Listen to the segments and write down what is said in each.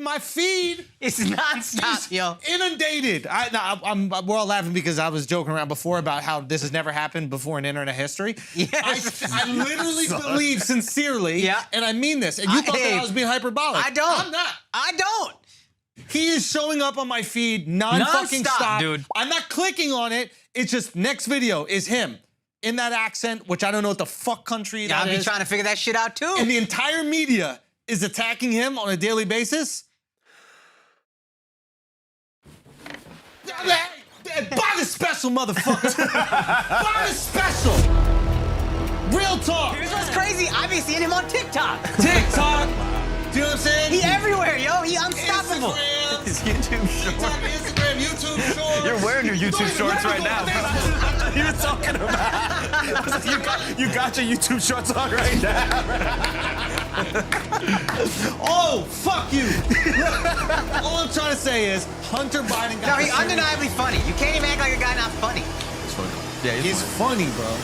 my feed. It's nonstop, yo. Inundated. We're all laughing because I was joking around before about how this has never happened before in internet history. Yes. I literally believe sincerely, and I mean this, and you thought that I was being hyperbolic. I don't. I'm not. I don't. He is showing up on my feed non-fucking-stop. Dude. I'm not clicking on it. It's just next video is him in that accent, which I don't know what the fuck country that is. I'll be trying to figure that shit out too. And the entire media is attacking him on a daily basis. Buy the special, motherfucker. Buy the special. Real talk. Here's what's crazy. I've been seeing him on TikTok. TikTok. Do you know what I'm saying? He everywhere, yo. He unstoppable. Instagram. His YouTube shorts. Instagram, YouTube shorts. You're wearing your YouTube shorts right now. You were talking about. You got your YouTube shorts on right now. Oh, fuck you. All I'm trying to say is Hunter Biden got. No, he's undeniably funny. You can't even act like a guy not funny. He's funny. Yeah, he's funny, bro.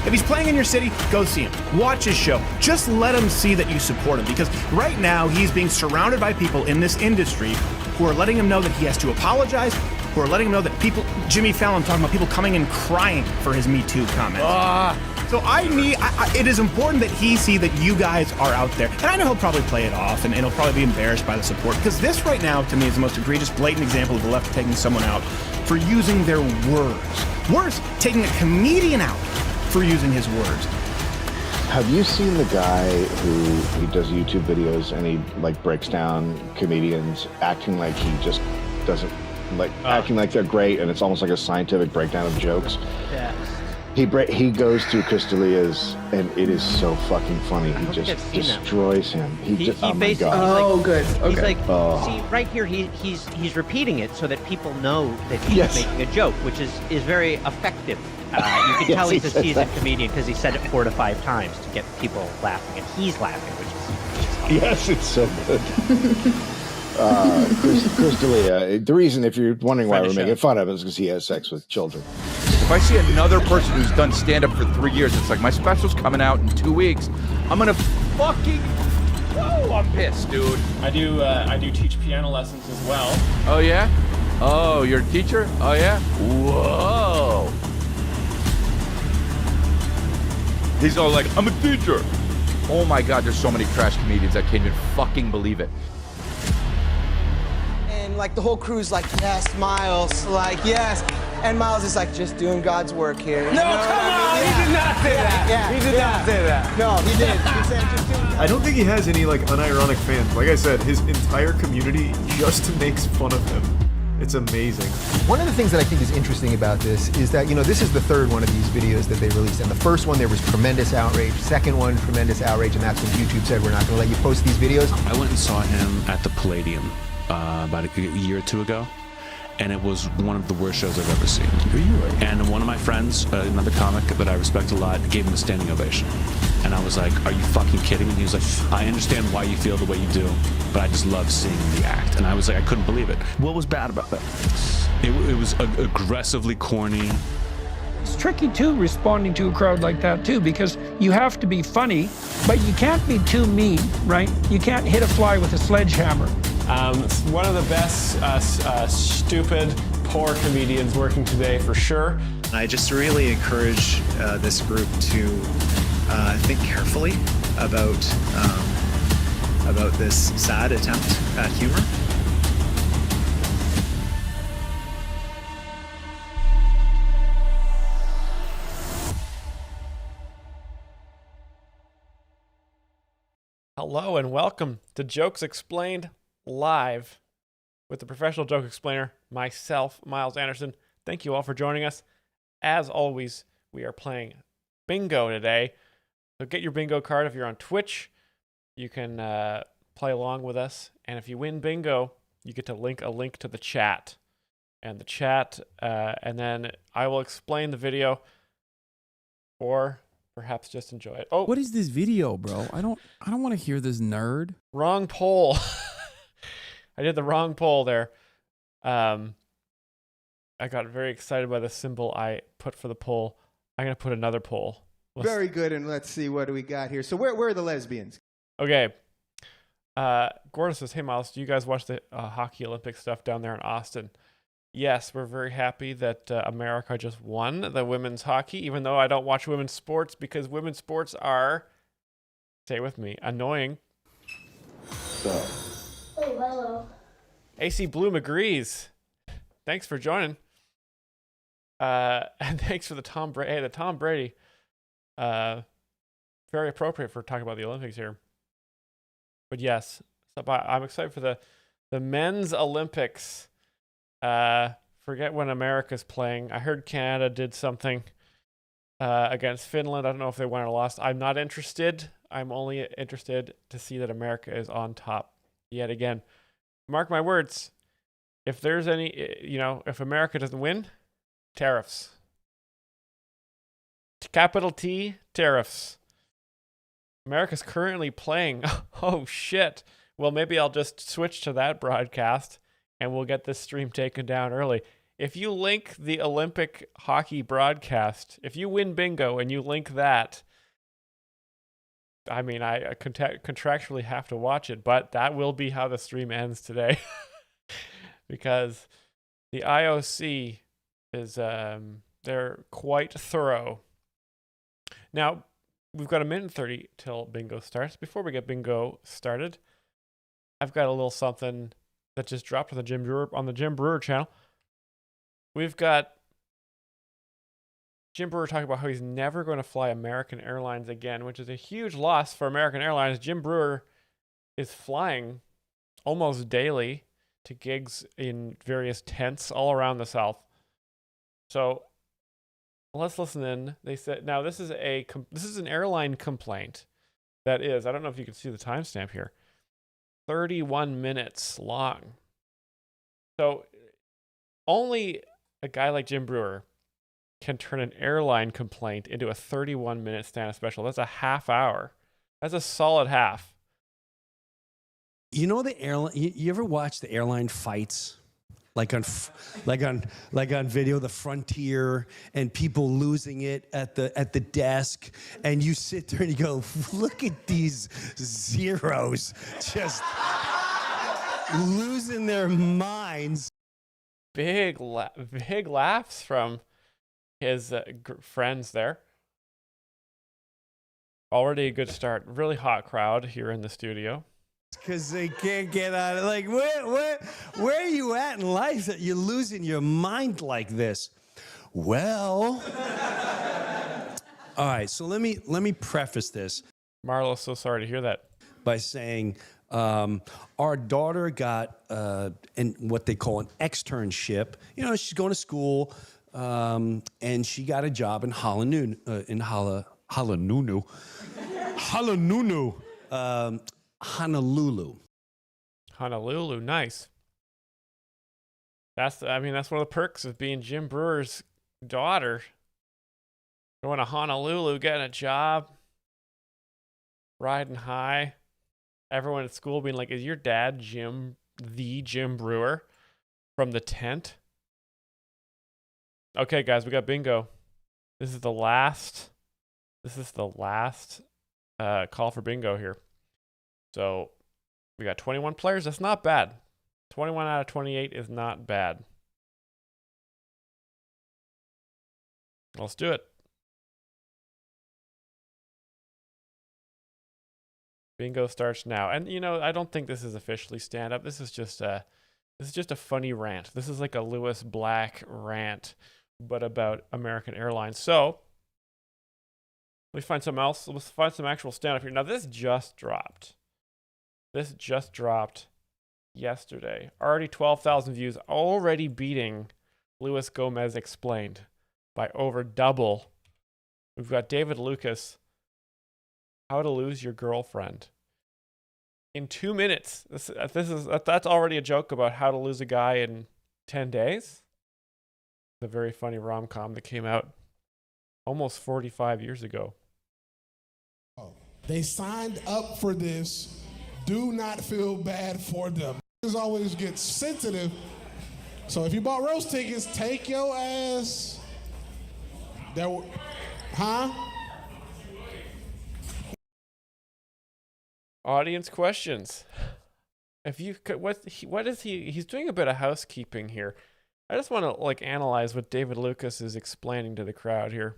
If he's playing in your city, go see him. Watch his show. Just let him see that you support him, because right now he's being surrounded by people in this industry who are letting him know that he has to apologize, who are letting him know that people, Jimmy Fallon talking about people coming and crying for his Me Too comments. So it is important that he see that you guys are out there. And I know he'll probably play it off and he'll probably be embarrassed by the support, because this right now to me is the most egregious, blatant example of the left taking someone out for using their words. Worse, taking a comedian out for using his words. Have you seen the guy who he does YouTube videos and he like breaks down comedians acting like he just doesn't acting like they're great, and it's almost like a scientific breakdown of jokes? Yeah. He goes through Chris D'Elia's and it is so fucking funny. He just destroys him. He oh my basically, God. like, good. Okay. He's like, see, right here, he's repeating it so that people know that he's making a joke, which is very effective. You can tell he's a seasoned comedian because he said it 4 to 5 times to get people laughing, and he's laughing, which is yes, it's so good. Chris D'Elia, the reason, if you're wondering why we're making fun of him, is because he has sex with children. If I see another person who's done stand-up for 3 years, it's like, my special's coming out in 2 weeks. I'm gonna fucking... Oh, I'm pissed, dude. I do teach piano lessons as well. Oh, yeah? Oh, you're a teacher? Oh, yeah? Whoa. He's all like, I'm a teacher. Oh my God, there's so many trash comedians. I can't even fucking believe it. And like the whole crew's like, yes, Myles, like, yes. And Myles is like, just doing God's work here. No, come on, he did not say that. He did not say that. No, he did. He said just doing God's work. I don't think he has any like unironic fans. Like I said, his entire community just makes fun of him. It's amazing. One of the things that I think is interesting about this is that, you know, this is the third one of these videos that they released. And the first one, there was tremendous outrage. Second one, tremendous outrage. And that's when YouTube said, we're not going to let you post these videos. I went and saw him at the Palladium about a year or two ago. And it was one of the worst shows I've ever seen. And one of my friends, another comic that I respect a lot, gave him a standing ovation. And I was like, are you fucking kidding me? And he was like, I understand why you feel the way you do, but I just love seeing the act. And I was like, I couldn't believe it. What was bad about that? It was aggressively corny. It's tricky too, responding to a crowd like that too, because you have to be funny, but you can't be too mean, right? You can't hit a fly with a sledgehammer. It's one of the best stupid, poor comedians working today, for sure. I just really encourage this group to think carefully about this sad attempt at humor. Hello and welcome to Jokes Explained Live with the professional joke explainer, myself, Myles Anderson. Thank you all for joining us. As always, we are playing bingo today. So get your bingo card. If you're on Twitch, you can play along with us. And if you win bingo, you get to link a link to the chat. And the chat, and then I will explain the video, or perhaps just enjoy it. Oh, what is this video, bro? I don't want to hear this nerd. Wrong poll. I did the wrong poll there. I got very excited by the symbol I put for the poll. I'm going to put another poll. Very good, and let's see what do we got here. So where are the lesbians? Okay. Gordon says, "Hey Myles, do you guys watch the hockey Olympic stuff down there in Austin?" Yes, we're very happy that America just won the women's hockey, even though I don't watch women's sports because women's sports are, say with me, annoying. So. Oh, hello. AC Bloom agrees. Thanks for joining. And thanks for the Tom Brady. Hey, the Tom Brady. Very appropriate for talking about the Olympics here. But yes, I'm excited for the men's Olympics. Forget when America's playing. I heard Canada did something against Finland. I don't know if they won or lost. I'm not interested. I'm only interested to see that America is on top yet again. Mark my words. If there's any, if America doesn't win, tariffs. Capital T, tariffs. America's currently playing. Oh, shit. Well, maybe I'll just switch to that broadcast and we'll get this stream taken down early. If you link the Olympic hockey broadcast, if you win bingo and you link that, I mean, I contractually have to watch it, but that will be how the stream ends today. Because the IOC is, they're quite thorough. Now, we've got 1:30 till bingo starts. Before we get bingo started, I've got a little something that just dropped on the Jim Brewer channel. We've got Jim Brewer talking about how he's never going to fly American Airlines again, which is a huge loss for American Airlines. Jim Brewer is flying almost daily to gigs in various tents all around the South. So let's listen in. They said, now this is an airline complaint that is, I don't know if you can see the timestamp here, 31 minutes long. So only a guy like Jim Brewer can turn an airline complaint into a 31-minute stand-up special. That's a half hour. That's a solid half. You know the airline. You ever watch the airline fights, like on video, the Frontier, and people losing it at the desk, and you sit there and you go, look at these zeros just losing their minds. Big laughs from his friends there. Already a good start. Really hot crowd here in the studio. Because they can't get out of like, where are you at in life that you're losing your mind like this? Well, all right. So let me preface this. Marlo's so sorry to hear that. By saying our daughter got what they call an externship. You know, she's going to school, and she got a job in Honolulu. Honolulu, nice. That's one of the perks of being Jim Brewer's daughter. Going to Honolulu, getting a job, riding high. Everyone at school being like, "Is your dad Jim Brewer from the tent?" Okay, guys, we got bingo. This is the last call for bingo here. So we got 21 players. That's not bad. 21 out of 28 is not bad. Let's do it. Bingo starts now. And I don't think this is officially stand-up. This is just a funny rant. This is like a Lewis Black rant, but about American Airlines. So let's find something else. Let's find some actual stand-up here. Now this just dropped. This just dropped yesterday. Already 12,000 views. Already beating Luis Gomez Explained by over double. We've got David Lucas. How to Lose Your Girlfriend. In 2 minutes. That's already a joke about how to lose a guy in 10 days. The very funny rom-com that came out almost 45 years ago. They signed up for this. Do not feel bad for them. This always gets sensitive. So if you bought roast tickets, take your ass. Huh? Audience questions. If you could, what is he's doing a bit of housekeeping here. I just want to like analyze what David Lucas is explaining to the crowd here.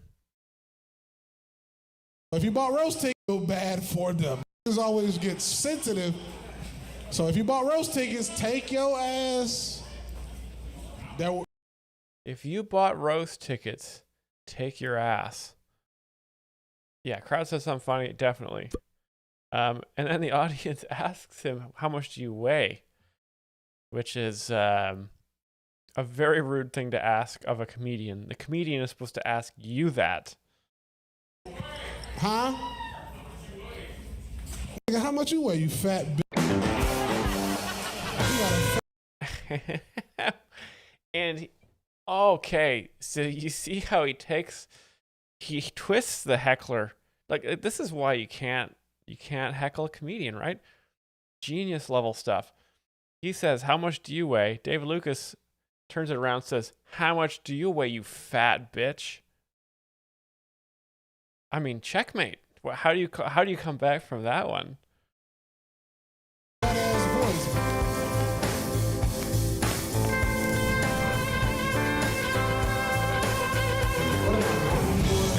If you bought roast tickets, feel bad for them. Niggas always get sensitive. So if you bought roast tickets, take your ass. If you bought roast tickets, take your ass. Yeah, crowd says something funny, definitely. And then the audience asks him, how much do you weigh? Which is a very rude thing to ask of a comedian. The comedian is supposed to ask you that. Huh? Nigga, how much you weigh, you fat bitch? And okay, so you see how he twists the heckler. Like, this is why you can't heckle a comedian, right? Genius level stuff. He says, how much do you weigh? David Lucas turns it around and says, how much do you weigh, you fat bitch? I mean, checkmate. How do you come back from that one? There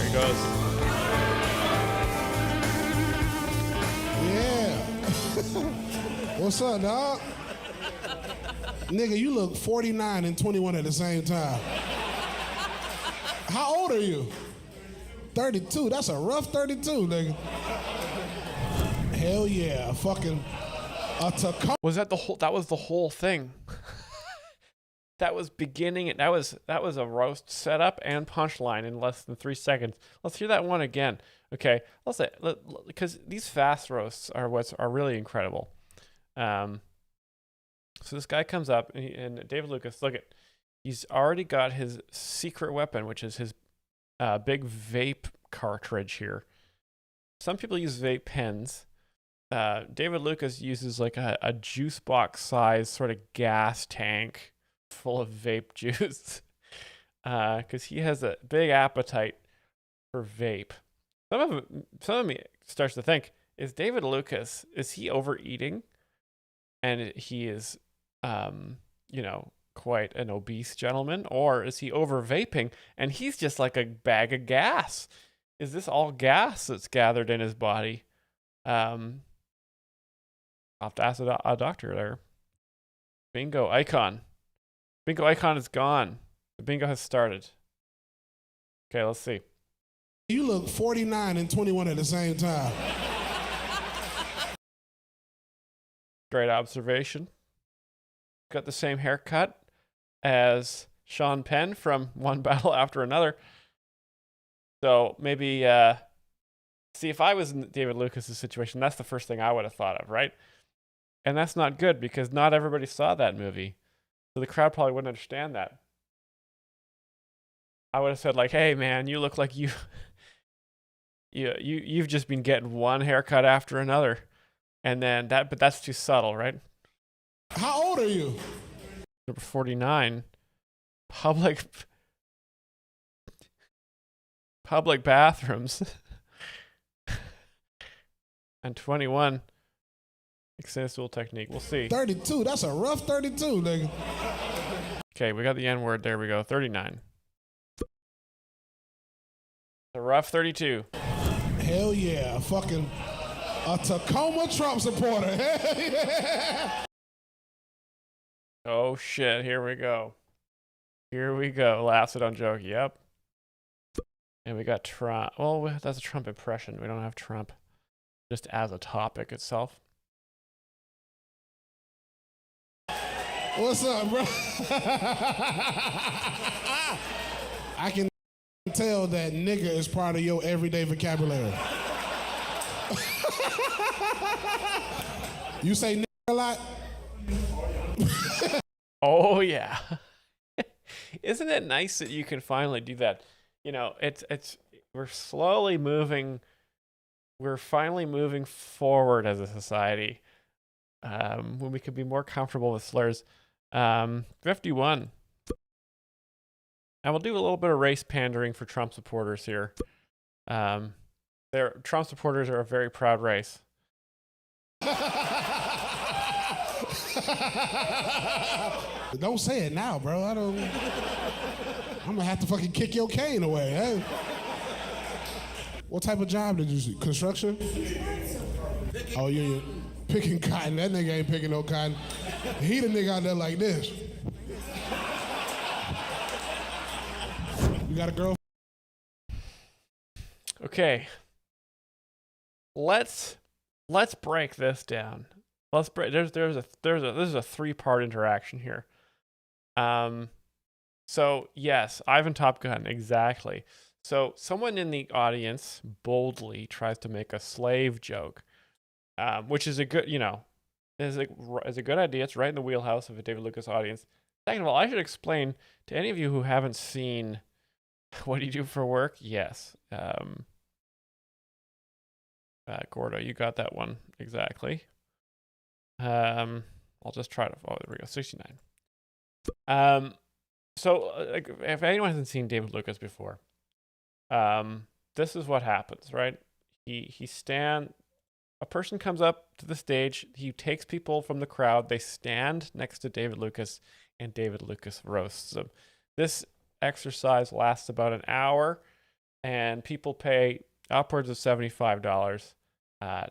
he goes. Yeah. What's up, dog? Nigga, you look 49 and 21 at the same time. How old are you? 32. That's a rough 32, nigga. Hell yeah. Fucking a Tacoma. Was that the whole? That was the whole thing. That was beginning. That was a roast setup and punchline in less than 3 seconds. Let's hear that one again. Okay, let's say because these fast roasts are really incredible. So this guy comes up and David Lucas, look at, he's already got his secret weapon, which is his big vape cartridge here. Some people use vape pens. David Lucas uses like a juice box size sort of gas tank full of vape juice because he has a big appetite for vape. Some of me starts to think, is David Lucas, is he overeating? And he is, quite an obese gentleman, or is he over vaping and he's just like a bag of gas? Is this all gas that's gathered in his body? I'll have to ask a doctor there. Bingo icon. Bingo icon is gone. The bingo has started. Okay, let's see. You look 49 and 21 at the same time. Great observation. Got the same haircut as Sean Penn from One Battle After Another. So maybe, see, if I was in David Lucas's situation, that's the first thing I would have thought of, right? And that's not good because not everybody saw that movie. So the crowd probably wouldn't understand that. I would have said like, hey man, you look like you've just been getting one haircut after another. And then but that's too subtle, right? How old are you? Number 49. Public bathrooms. And 21. Extended stool technique. We'll see. 32. That's a rough 32, nigga. Okay, we got the N word. There we go. 39. A rough 32. Hell yeah. Fucking a Tacoma Trump supporter. Hell yeah. Oh shit. Here we go. Here we go. Lacedon joke. Yep. And we got Trump. Well, that's a Trump impression. We don't have Trump just as a topic itself. What's up, bro? I can tell that nigga is part of your everyday vocabulary. You say nigga a lot? Oh yeah. Isn't it nice that you can finally do that? You know, we're slowly moving. We're finally moving forward as a society. When we could be more comfortable with slurs. 51. And we'll do a little bit of race pandering for Trump supporters here. Trump supporters are a very proud race. Don't say it now, bro. I'm gonna have to fucking kick your cane away. Hey. What type of job did you see? Construction? Oh, you're picking cotton. That nigga ain't picking no cotton. He the nigga out there like this. You got a girl? Okay. Let's break this down. Let's break. This is a 3-part interaction here. So yes, Ivan Top Gun, exactly. So someone in the audience boldly tries to make a slave joke, which is a good, is a good idea. It's right in the wheelhouse of a David Lucas audience. Second of all, I should explain to any of you who haven't seen What Do You Do for Work? Yes. Gordo, you got that one exactly. I'll just try to. Oh, there we go. 69. So if anyone hasn't seen David Lucas before, this is what happens, right? A person comes up to the stage. He takes people from the crowd. They stand next to David Lucas, and David Lucas roasts them. This exercise lasts about an hour, and people pay upwards of $75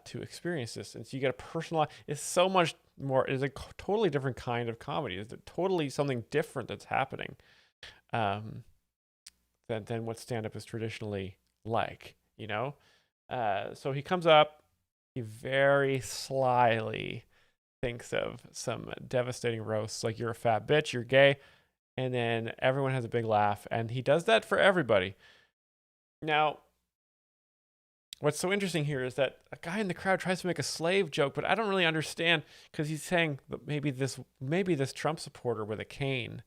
to experience this. And so you get a personalized. It's so much more. It's a totally different kind of comedy. It's totally something different that's happening than what stand-up is traditionally like. So he comes up. He very slyly thinks of some devastating roasts, like "You're a fat bitch, you're gay," and then everyone has a big laugh. And he does that for everybody. Now, what's so interesting here is that a guy in the crowd tries to make a slave joke, but I don't really understand, because he's saying that maybe this Trump supporter with a cane,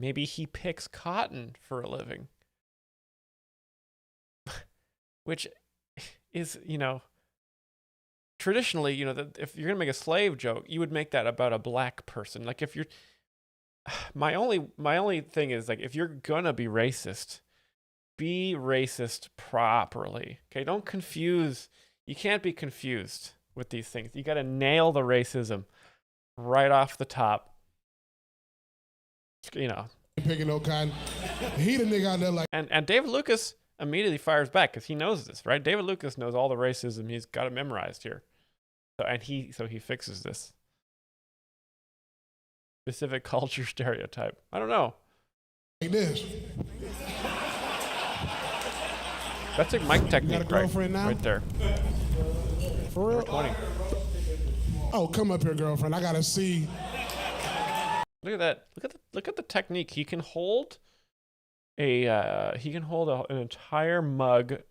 maybe he picks cotton for a living, which is, traditionally, if you're gonna make a slave joke, you would make that about a black person. Like if you're, my only thing is, like, if you're gonna be racist properly. Okay, don't confuse. You can't be confused with these things. You got to nail the racism right off the top. Picking no cotton. He the nigga out there like. And David Lucas immediately fires back because he knows this, right? David Lucas knows all the racism. He's got it memorized here. So he fixes this specific culture stereotype. I don't know. Like this. That's a mic technique, You got a girlfriend now? Right there. For real? 20. Oh, come up here, girlfriend. I gotta see. Look at that. Look at the technique. He can hold an entire mug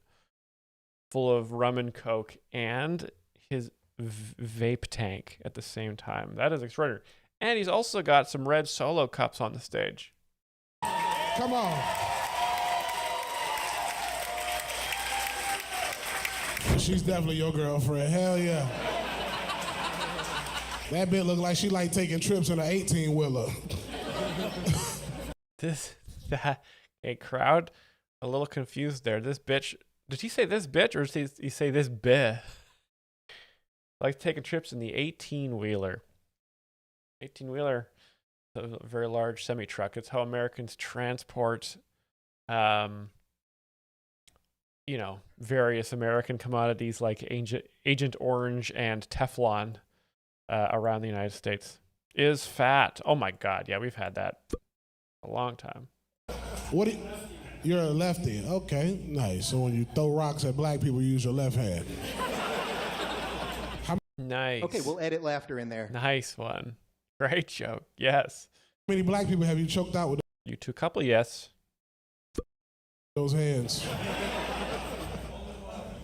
full of rum and coke and his vape tank at the same time. That is extraordinary. And he's also got some red Solo cups on the stage. Come on. She's definitely your girlfriend. Hell yeah. That bitch look like she like taking trips in an 18-wheeler. A crowd a little confused there. This bitch. Did he say this bitch or did he say this bitch? Like taking trips in the 18-wheeler. 18-wheeler, a very large semi-truck. It's how Americans transport, various American commodities like Agent Orange and Teflon around the United States. Is fat. Oh my God, yeah, we've had that a long time. You're a lefty. Okay, nice. So when you throw rocks at black people, you use your left hand. Nice. Okay, we'll edit laughter in there. Nice one. Great joke. Yes. How many black people have you choked out with? You two couple, yes. Those hands.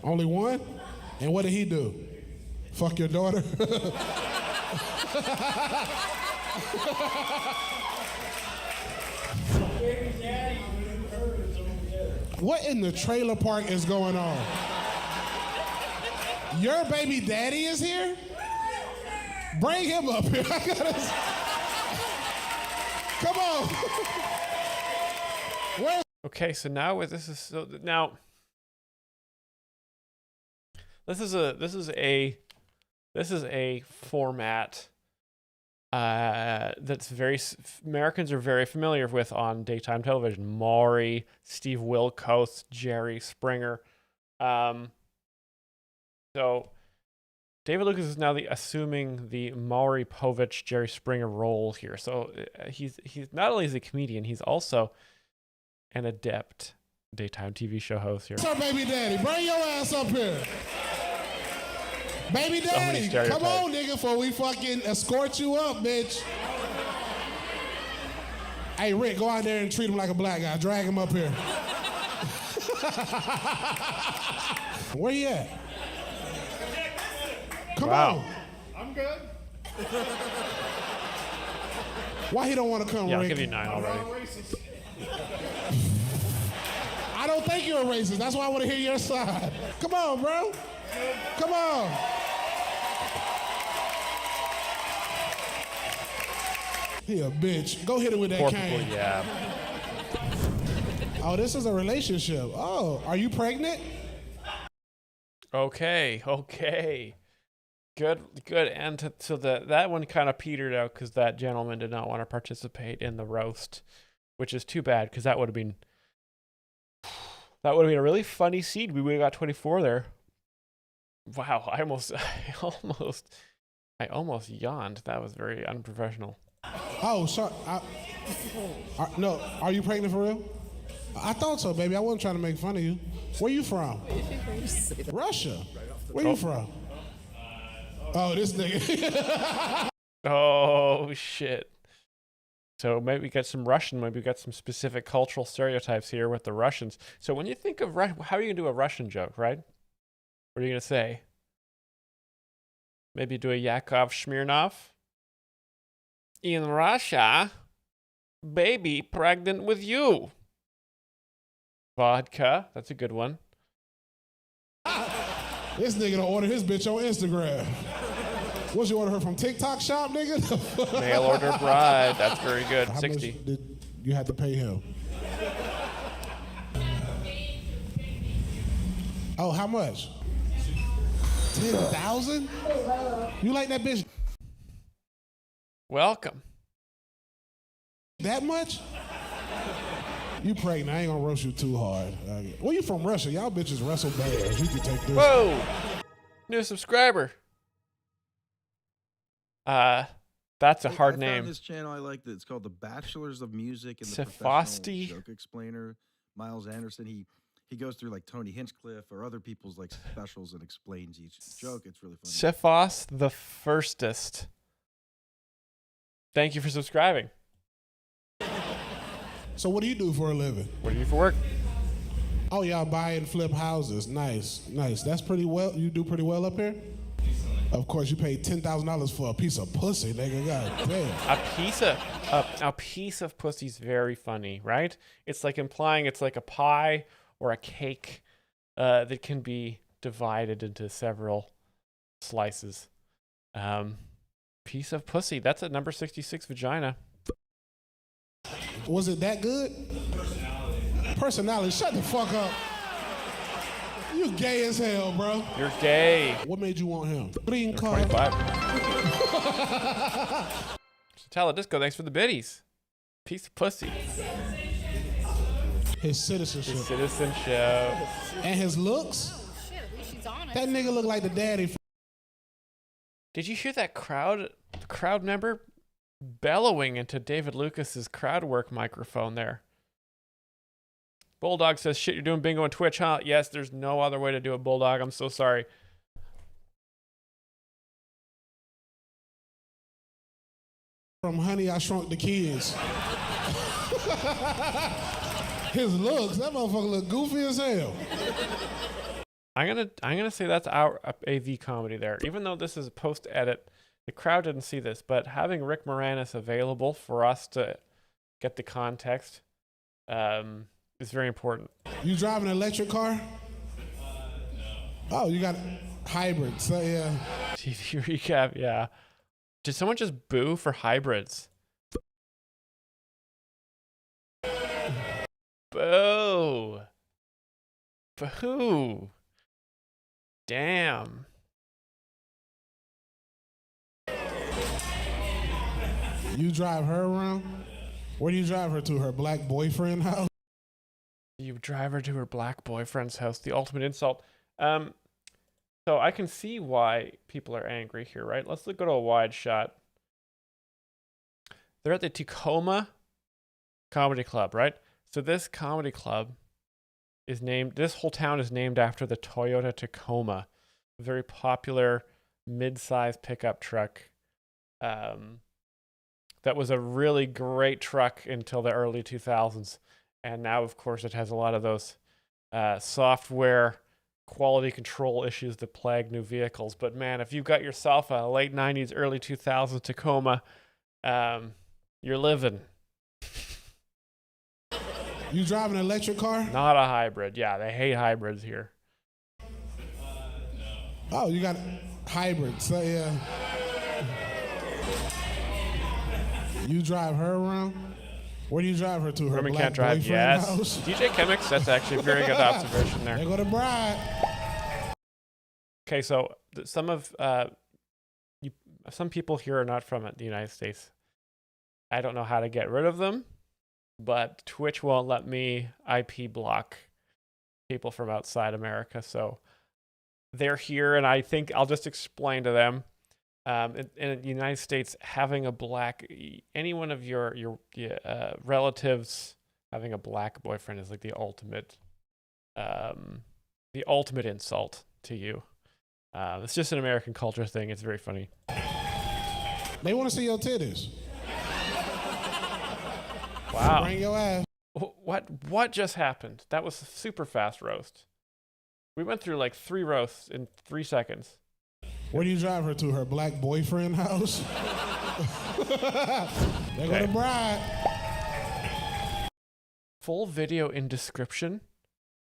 Only one? And what did he do? Fuck your daughter? What in the trailer park is going on? Your baby daddy is here? Bring him up here. Come on. Okay, so now this is This is a format that's Americans are very familiar with on daytime television. Maury, Steve Wilkos, Jerry Springer. So David Lucas is now assuming the Maury Povich, Jerry Springer role here. So he's not only is he a comedian, he's also an adept daytime TV show host here. What's up, baby daddy? Bring your ass up here. Baby daddy, come on, nigga, before we fucking escort you up, bitch. Hey, Rick, go out there and treat him like a black guy. Drag him up here. Where you at? Come on. I'm good. Why he don't want to come, Yeah, Rick? I'll give you 9 already. I don't think you're a racist. That's why I want to hear your side. Come on, bro. Come on. He a bitch. Go hit it with that Poor cane. people, yeah. Oh, this is a relationship. Oh, are you pregnant? Okay. Good. And so that one kind of petered out because that gentleman did not want to participate in the roast, which is too bad because that would have been a really funny seed. We would have got 24 there. Wow, I almost yawned. That was very unprofessional. Oh, sorry. No, are you pregnant for real? I thought so, baby. I wasn't trying to make fun of you. Where you from? Russia. Where you from? Oh, this nigga. Oh, shit. So maybe we got some Russian, maybe we got some specific cultural stereotypes here with the Russians. So when you think of how are you going to do a Russian joke, right? What are you going to say? Maybe do a Yakov Smirnov? In Russia, baby pregnant with you. Vodka, that's a good one. This nigga don't order his bitch on Instagram. What's you order her from TikTok shop, nigga? Mail order bride, that's very good. How 60. much did you have to pay him? Oh, how much? 10,000? You like that bitch Welcome. that much? You pregnant. I ain't gonna roast you too hard. Where you from, Russia? Y'all bitches wrestle bears. You can take this. Whoa! New subscriber. That's a hard I name. found this channel I like. It's called the Bachelors of Music and the Sefasti. Professional Joke Explainer. Myles Anderson. He goes through like Tony Hinchcliffe or other people's like specials and explains each joke. It's really funny. Cephas the Firstest. Thank you for subscribing. So what do you do for a living? What do you do for work? Oh, y'all buy and flip houses. Nice. That's pretty well. You do pretty well up here? Of course, you paid $10,000 for a piece of pussy, nigga. God damn. A piece of pussy's very funny, right? It's like implying it's like a pie or a cake that can be divided into several slices. Piece of pussy. That's at number 66 vagina. Was it that good? Personality. Shut the fuck up. You gay as hell, bro. You're gay. What made you want him? Green card. 25. Taladisco, thanks for the biddies. Piece of pussy. His citizenship. His citizenship. And his looks? That nigga look like the daddy. Did you hear that crowd member bellowing into David Lucas's crowd work microphone there? Bulldog says, shit, you're doing bingo on Twitch, huh? Yes, there's no other way to do it, Bulldog. I'm so sorry. From Honey, I Shrunk the Kids. His looks, that motherfucker look goofy as hell. I'm gonna say that's our AV comedy there. Even though this is a post edit, the crowd didn't see this, but having Rick Moranis available for us to get the context is very important. You drive an electric car? Oh, you got hybrids. So yeah. TV recap, yeah. Did someone just boo for hybrids? Boo. Boo. Damn. You drive her around? Where do you drive her to? Her black boyfriend house? You drive her to her black boyfriend's house. The ultimate insult. So I can see why people are angry here, right? Let's go to a wide shot. They're at the Tacoma Comedy Club, right? So this comedy club is named, this whole town is named after the Toyota Tacoma, a very popular mid-sized pickup truck. That was a really great truck until the early 2000s. And now, of course, it has a lot of those software quality control issues that plague new vehicles. But man, if you've got yourself a late 90s, early 2000s Tacoma, you're living. You drive an electric car? Not a hybrid. Yeah, they hate hybrids here. Oh, you got hybrids. So yeah. You drive her around? Where do you drive her to? Her Women black can't drive. boyfriend Yes. house? DJ Chemix, that's actually a very good observation there. There go the bride. Okay, so some people here are not from the United States. I don't know how to get rid of them, but Twitch won't let me IP block people from outside America. So they're here, and I think I'll just explain to them. In the United States, having a black, any one of your relatives having a black boyfriend is like the ultimate insult to you. It's just an American culture thing. It's very funny. They want to see your titties. Wow. Bring your ass. What just happened? That was a super fast roast. We went through like 3 roasts in 3 seconds. Where do you drive her to? Her black boyfriend house? There go the bride. Full video in description.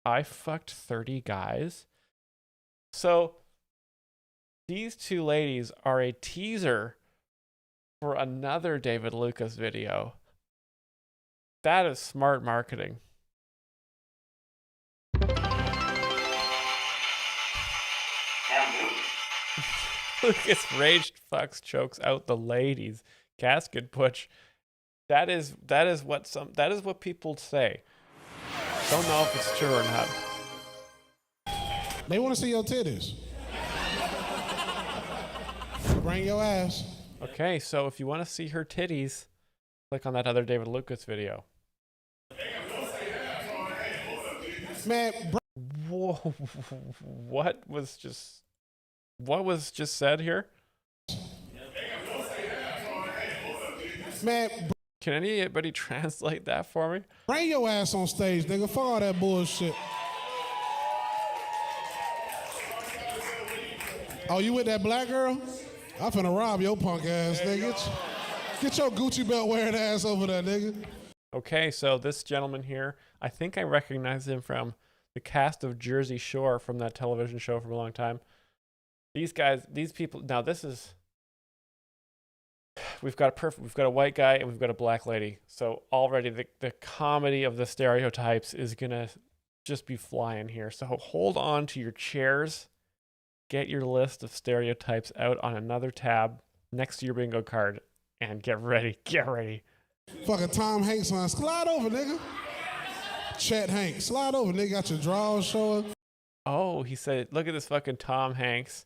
I fucked 30 guys. So these 2 ladies are a teaser for another David Lucas video. That is smart marketing. Lucas rage fucks chokes out the ladies. Casket push. That is what people say. Don't know if it's true or not. They want to see your titties. Bring your ass. Okay, so if you want to see her titties, click on that other David Lucas video. Man, whoa, what was just said here? Man, can anybody translate that for me? Bring your ass on stage, nigga. Fuck all that bullshit. Oh, you with that black girl? I'm finna rob your punk ass, nigga. Get your Gucci belt wearing ass over there, nigga. Okay, so this gentleman here, I think I recognize him from the cast of Jersey Shore from that television show from a long time. These guys, these people, now this is, we've got a white guy and we've got a black lady. So already the comedy of the stereotypes is gonna just be flying here. So hold on to your chairs. Get your list of stereotypes out on another tab next to your bingo card and get ready. Get ready. Fucking Tom Hanks on. Slide over, nigga. Chet Hanks. Slide over, nigga. Got your drawers showing. Oh, he said, look at this fucking Tom Hanks.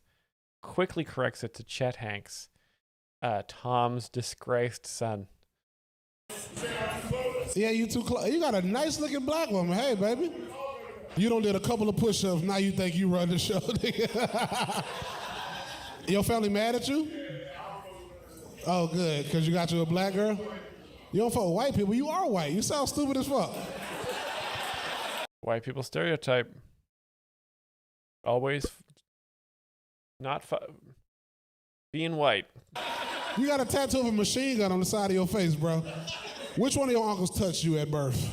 Quickly corrects it to Chet Hanks. Tom's disgraced son. Yeah, you too close. You got a nice looking black woman. Hey, baby. You done did a couple of push-ups. Now you think you run the show, nigga. Your family mad at you? Oh, good. Because you got you a black girl? You don't fuck with white people. You are white. You sound stupid as fuck. White people stereotype. Always not being white. You got a tattoo of a machine gun on the side of your face, bro. Which one of your uncles touched you at birth?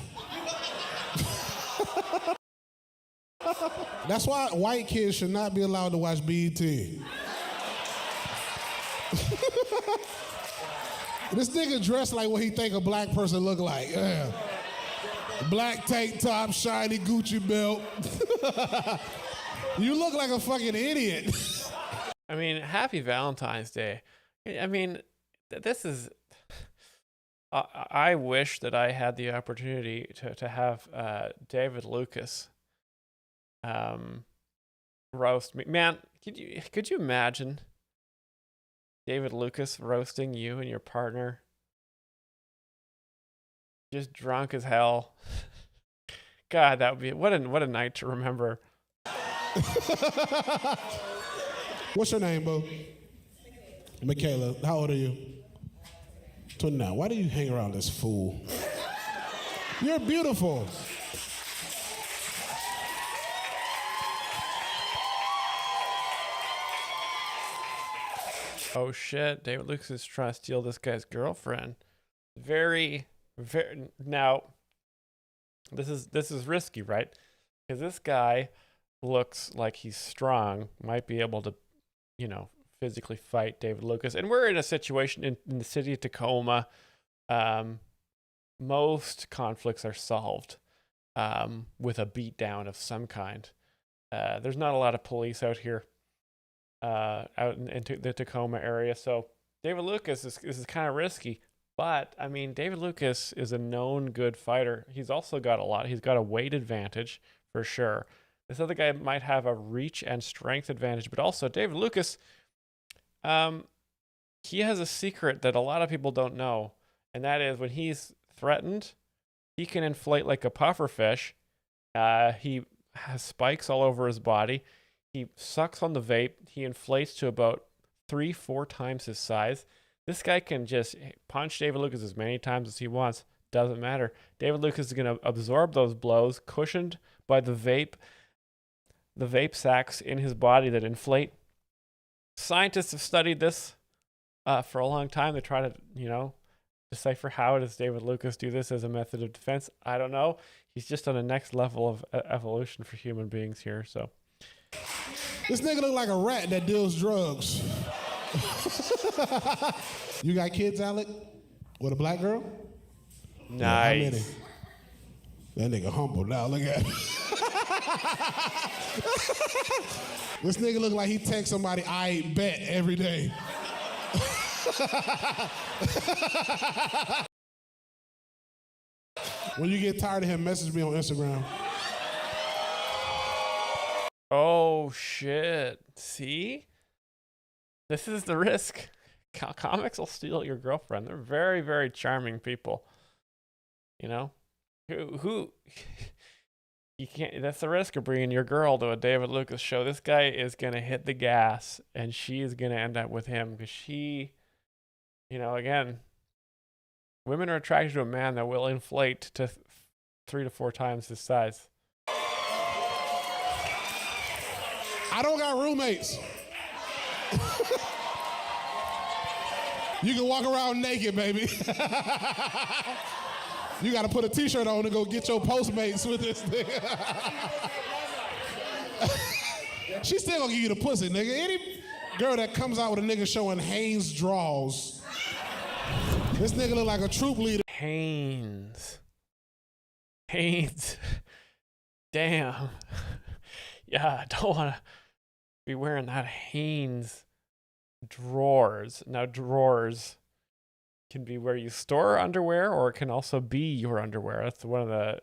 That's why white kids should not be allowed to watch BET. This nigga dressed like what he think a black person look like. Yeah. Black tank top, shiny Gucci belt. You look like a fucking idiot. I mean, happy Valentine's Day. I mean, this is I wish that I had the opportunity to have David Lucas roast me. Man, could you imagine David Lucas roasting you and your partner? Just drunk as hell. God, that would be what a night to remember. What's your name, boo? Michaela. How old are you? 29. Why do you hang around this fool? You're beautiful. Oh shit, David Lucas is trying to steal this guy's girlfriend. Very now this is risky, right? Because this guy looks like he's strong, might be able to, physically fight David Lucas. And we're in a situation in the city of Tacoma. Most conflicts are solved with a beatdown of some kind. There's not a lot of police out here, out in the Tacoma area. So David Lucas is kind of risky. But, I mean, David Lucas is a known good fighter. He's also got he's got a weight advantage for sure. This other guy might have a reach and strength advantage, but also David Lucas, he has a secret that a lot of people don't know, and that is when he's threatened, he can inflate like a pufferfish. He has spikes all over his body. He sucks on the vape. He inflates to about 3-4 times his size. This guy can just punch David Lucas as many times as he wants. Doesn't matter. David Lucas is going to absorb those blows, cushioned by the vape sacs in his body that inflate. Scientists have studied this for a long time. They try to, decipher how does David Lucas do this as a method of defense. I don't know. He's just on a next level of evolution for human beings here. So this nigga look like a rat that deals drugs. You got kids, Alec? With a black girl? Nice. Yeah, that nigga humble now. Look at this nigga look like he texts somebody, I bet, every day. When you get tired of him, message me on Instagram. Oh, shit. See? This is the risk. Comics will steal your girlfriend. They're very, very charming people. Who you can't. That's the risk of bringing your girl to a David Lucas show. This guy is gonna hit the gas, and she is gonna end up with him because she, again, women are attracted to a man that will inflate to 3 to 4 times his size. I don't got roommates. You can walk around naked, baby. You got to put a t-shirt on and go get your Postmates with this thing. She still gonna give you the pussy, nigga. Any girl that comes out with a nigga showing Hanes draws. This nigga look like a troop leader. Hanes. Damn. Yeah, I don't want to be wearing that Hanes drawers. Now, drawers can be where you store underwear, or it can also be your underwear. That's one of the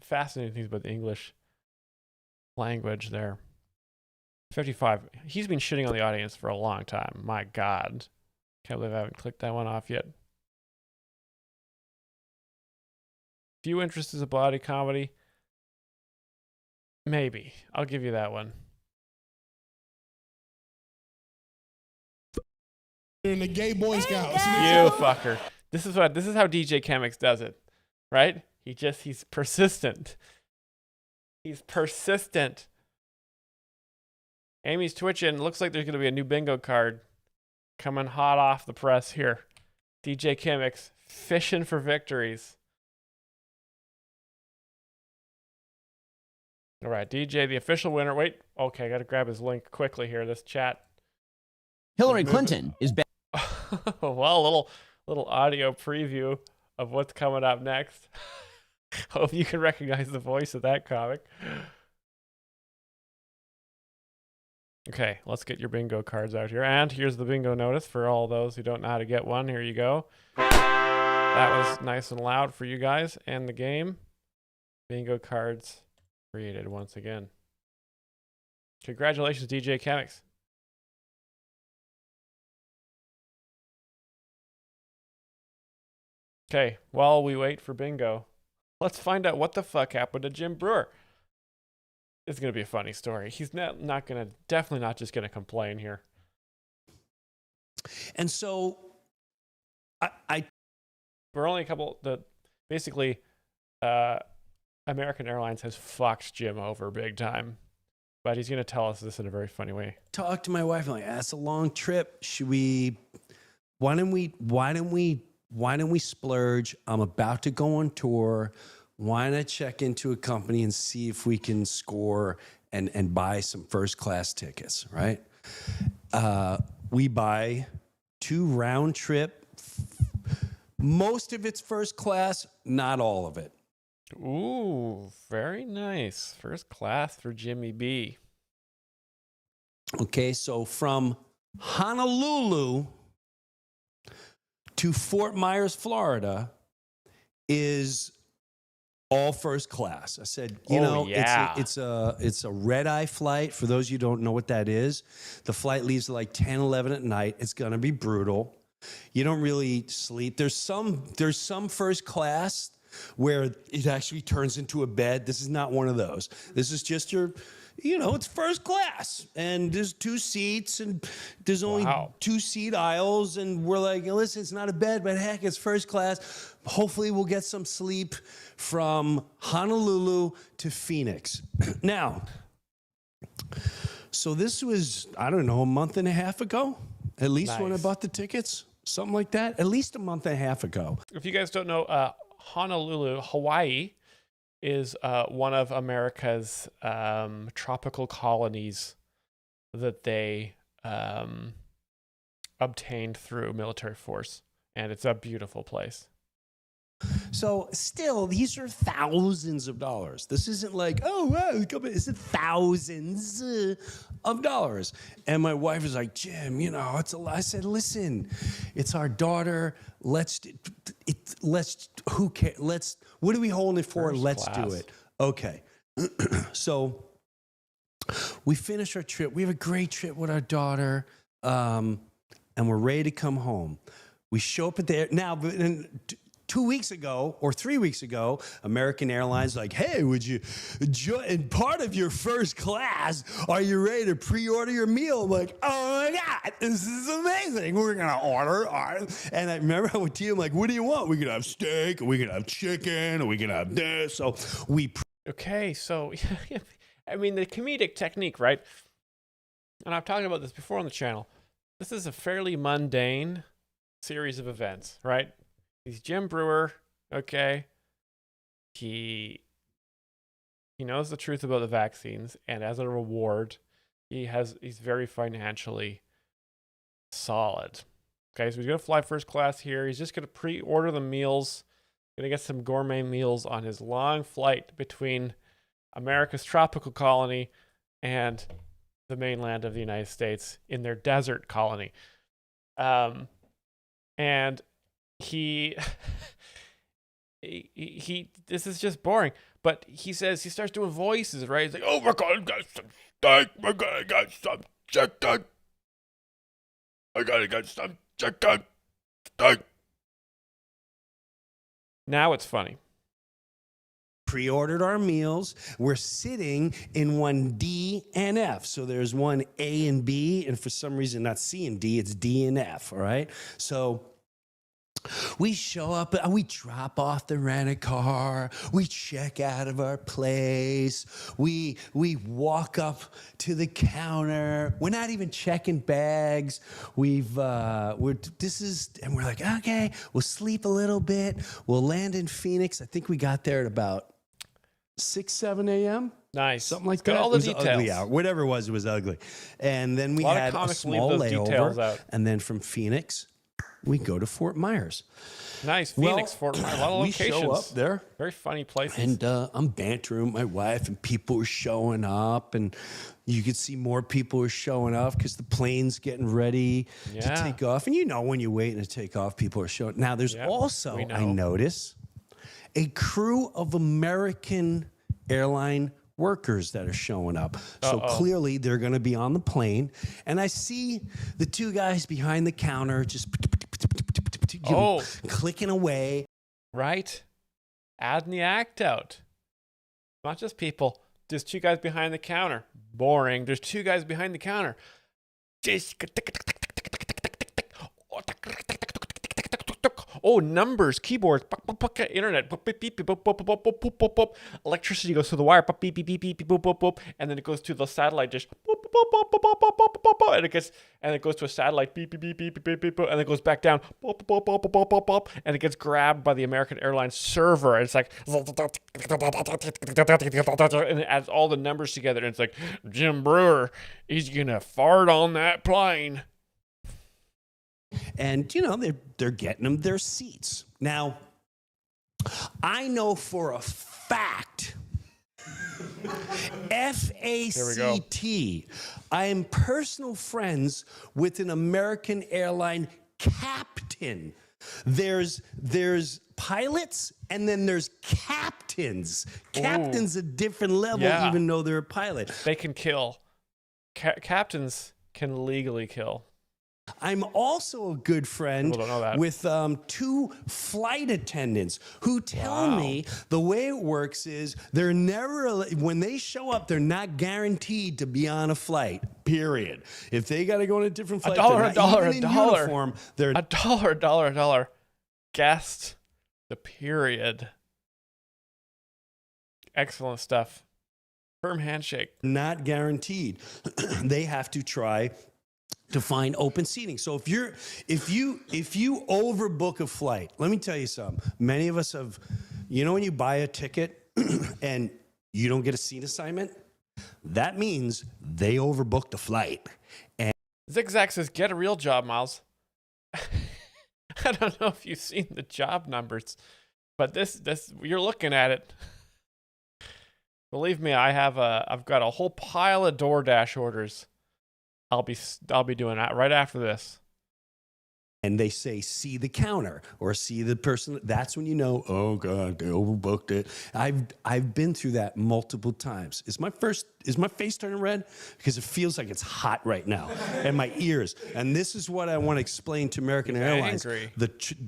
fascinating things about the English language there. 55. He's been shitting on the audience for a long time. My God. Can't believe I haven't clicked that one off yet. Few interests as a body comedy. Maybe. I'll give you that one. In the gay Boy Scouts. You fucker. This is how DJ Chemix does it, right? He's persistent. He's persistent. Amy's twitching. Looks like there's going to be a new bingo card coming hot off the press here. DJ Chemix fishing for victories. All right, DJ, the official winner. Wait, okay, I got to grab his link quickly here. This chat. Hillary Clinton is back. Well, little audio preview of what's coming up next. Hope you can recognize the voice of that comic. Okay, let's get your bingo cards out here. And here's the bingo notice for all those who don't know how to get one. Here you go. That was nice and loud for you guys. And the game. Bingo cards created once again. Congratulations, DJ Chemix. Okay, while we wait for bingo, let's find out what the fuck happened to Jim Brewer. It's going to be a funny story. He's definitely not just going to complain here. And so, we're only a couple, basically, American Airlines has fucked Jim over big time. But he's going to tell us this in a very funny way. Talk to my wife. I'm like, that's a long trip. Why don't we splurge? I'm about to go on tour. Why not check into a company and see if we can score and buy some first class tickets, right? We buy 2 round trip. Most of it's first class, not all of it. Ooh, very nice. First class for Jimmy B. Okay, so from Honolulu to Fort Myers, Florida is all first class. I said, it's a red-eye flight. For those of you who don't know what that is, the flight leaves at like 10, 11 at night. It's going to be brutal. You don't really sleep. There's some first class where it actually turns into a bed. This is not one of those. This is just your, it's first class. And there's 2 seats and there's only 2 seat aisles. And we're like, listen, it's not a bed, but heck, it's first class. Hopefully we'll get some sleep from Honolulu to Phoenix. Now, so this was, I don't know, a month and a half ago, at least when I bought the tickets, something like that, at least a month and a half ago. If you guys don't know, Honolulu, Hawaii, is one of America's tropical colonies that they obtained through military force. And it's a beautiful place. So still, these are thousands of dollars. This isn't like, oh, wow, this is thousands of dollars. And my wife was like, Jim, it's a lot. I said, listen, it's our daughter. Who cares? What are we holding it for? Let's do it. Okay. So we finish our trip. We have a great trip with our daughter. And we're ready to come home. We show up at the now, 2 weeks ago or 3 weeks ago, American Airlines like, hey, would you in part of your first class, are you ready to pre-order your meal? I'm like, oh my God, this is amazing. We're going to order. And I remember I went to you, I'm like, what do you want? We could have steak, or we could have chicken, or we could have this. So okay, so, I mean, the comedic technique, right? And I've talked about this before on the channel. This is a fairly mundane series of events, right? He's Jim Brewer, okay. He knows the truth about the vaccines, and as a reward, he's very financially solid. Okay, so he's gonna fly first class here. He's just gonna pre-order the meals, gonna get some gourmet meals on his long flight between America's tropical colony and the mainland of the United States in their desert colony. And he this is just boring, but he starts doing voices, right? He's like, oh my God, I got some steak, I got some chicken, I gotta get some chicken, steak. Now it's funny. Pre-ordered our meals. We're sitting in one D and F. So there's one A and B, and for some reason not C and D, it's D and F, all right? So we show up, we drop off the rent-a-car, we check out of our place, we walk up to the counter, we're not even checking bags, and we're like, okay, we'll sleep a little bit, we'll land in Phoenix. I think we got there at about 6, 7 a.m. Nice. Something like Got that. all the it was details. Ugly hour. Whatever it was ugly. And then we had a small layover, and then from Phoenix, we go to Fort Myers. Nice. Phoenix, Fort Myers. A lot of we locations. show up there. Very funny places. And I'm bantering with my wife, and people are showing up, and you could see more people are showing up because the plane's getting ready to take off. And you know, when you're waiting to take off, people are showing. Now, there's also, I notice, a crew of American airline workers that are showing up. So clearly they're going to be on the plane. And I see the two guys behind the counter just clicking away. Right? Adding the act out. Not just people. There's two guys behind the counter. Boring. There's two guys behind the counter. Oh, numbers, keyboards, internet, electricity goes through the wire, and then it goes to the satellite dish, and it goes to a satellite, and then it goes back down, and it gets grabbed by the American Airlines server, and it's like, and it adds all the numbers together, and it's like, Jim Brewer, he's gonna fart on that plane. And, you know, they're getting them their seats. Now, I know for a fact, F-A-C-T, I am personal friends with an American airline captain. There's pilots, and then there's captains. Captain's a different level, even though they're a pilot. They can kill. Captains can legally kill. I'm also a good friend with two flight attendants who tell me the way it works is they're never, when they show up, they're not guaranteed to be on a flight, period. If they got to go on a different flight, a dollar. They're a dollar. Guessed the period. Excellent stuff. Firm handshake. Not guaranteed. They have to try to find open seating. So if you overbook a flight, let me tell you something. Many of us have, you know, when you buy a ticket and you don't get a seat assignment, that means they overbooked the flight. And Zigzag says, "Get a real job, Myles." I don't know if you've seen the job numbers, but this you're looking at it. Believe me, I've got a whole pile of DoorDash orders. I'll be doing that right after this. And they say, see the counter or see the person. That's when you know, oh God, they overbooked it. I've been through that multiple times. Is my face turning red? Because it feels like it's hot right now and my ears. And this is what I want to explain to American Airlines,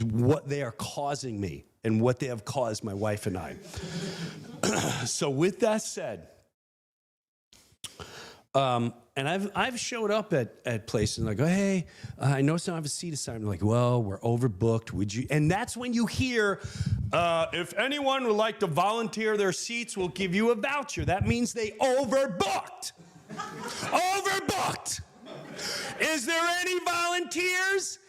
what they are causing me and what they have caused my wife and I. So with that said, and I've showed up at places and I go, hey, I noticed I don't have a seat assignment. I'm like, well, we're overbooked. Would you? And that's when you hear, if anyone would like to volunteer their seats, we'll give you a voucher. That means they overbooked. Overbooked. Is there any volunteers?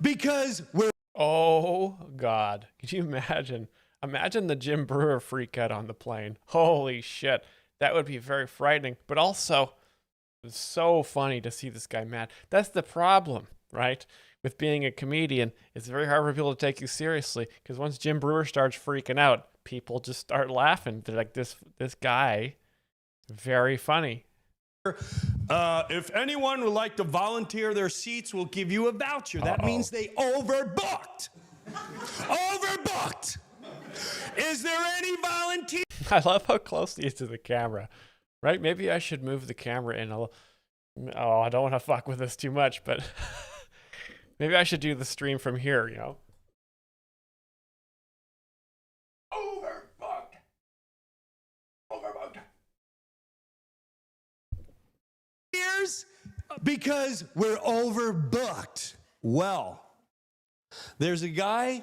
Because we're. Oh God, could you imagine? Imagine the Jim Brewer freak out on the plane. Holy shit, that would be very frightening, but also. It's so funny to see this guy mad. That's the problem, right? With being a comedian, it's very hard for people to take you seriously because once Jim Brewer starts freaking out, people just start laughing. They're like, this guy, very funny. If anyone would like to volunteer their seats, we'll give you a voucher. That means they overbooked. Overbooked. Is there any volunteer? I love how close he is to the camera. Right? Maybe I should move the camera in a little. Oh, I don't want to fuck with this too much, but maybe I should do the stream from here, you know? Overbooked. Here's because we're overbooked. Well, there's a guy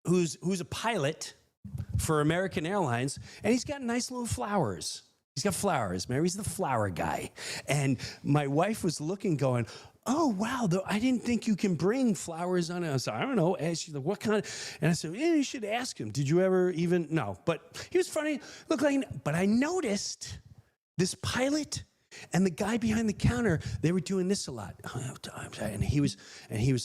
who's a pilot for American Airlines, and he's got nice little flowers. He's got flowers. Mary's the flower guy. And my wife was looking, going, oh, wow, I didn't think you can bring flowers on it. I said, I don't know. And she's like, what kind of? And I said, yeah, you should ask him. Did you ever even? No. But he was funny. Looked like, but I noticed this pilot, And the guy behind the counter, they were doing this a lot. And he was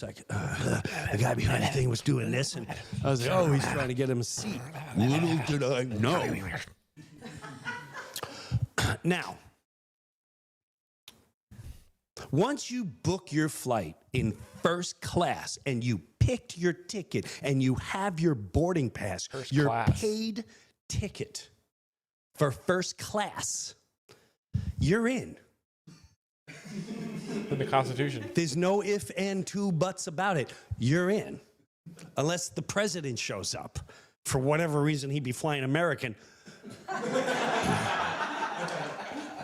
like, the guy behind the thing was doing this, and I was like, oh, he's trying to get him a seat. Little did I know. Now, once you book your flight in first class and you picked your ticket and you have your boarding pass, your paid ticket for first class, you're in. In the Constitution. There's no if and two buts about it. You're in. Unless the president shows up. For whatever reason, he'd be flying American.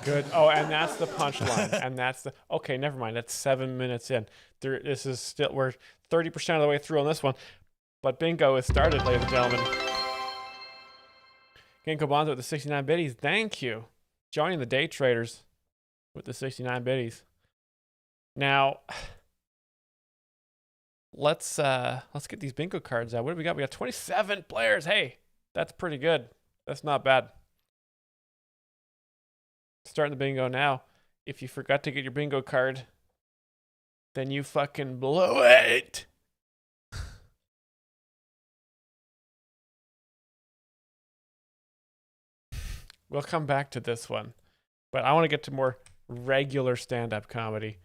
Good. Oh, and that's the punchline. And that's the... Okay, never mind. That's 7 minutes in. This is still... We're 30% of the way through on this one. But bingo has started, ladies and gentlemen. Ginkgo Bonzo with the 69 biddies. Thank you. Joining the day traders with the 69 biddies. Now, let's get these bingo cards out. What do we got? We got 27 players. Hey, that's pretty good. That's not bad. Starting the bingo now. If you forgot to get your bingo card, then you fucking blew it. We'll come back to this one, but I want to get to more regular stand-up comedy,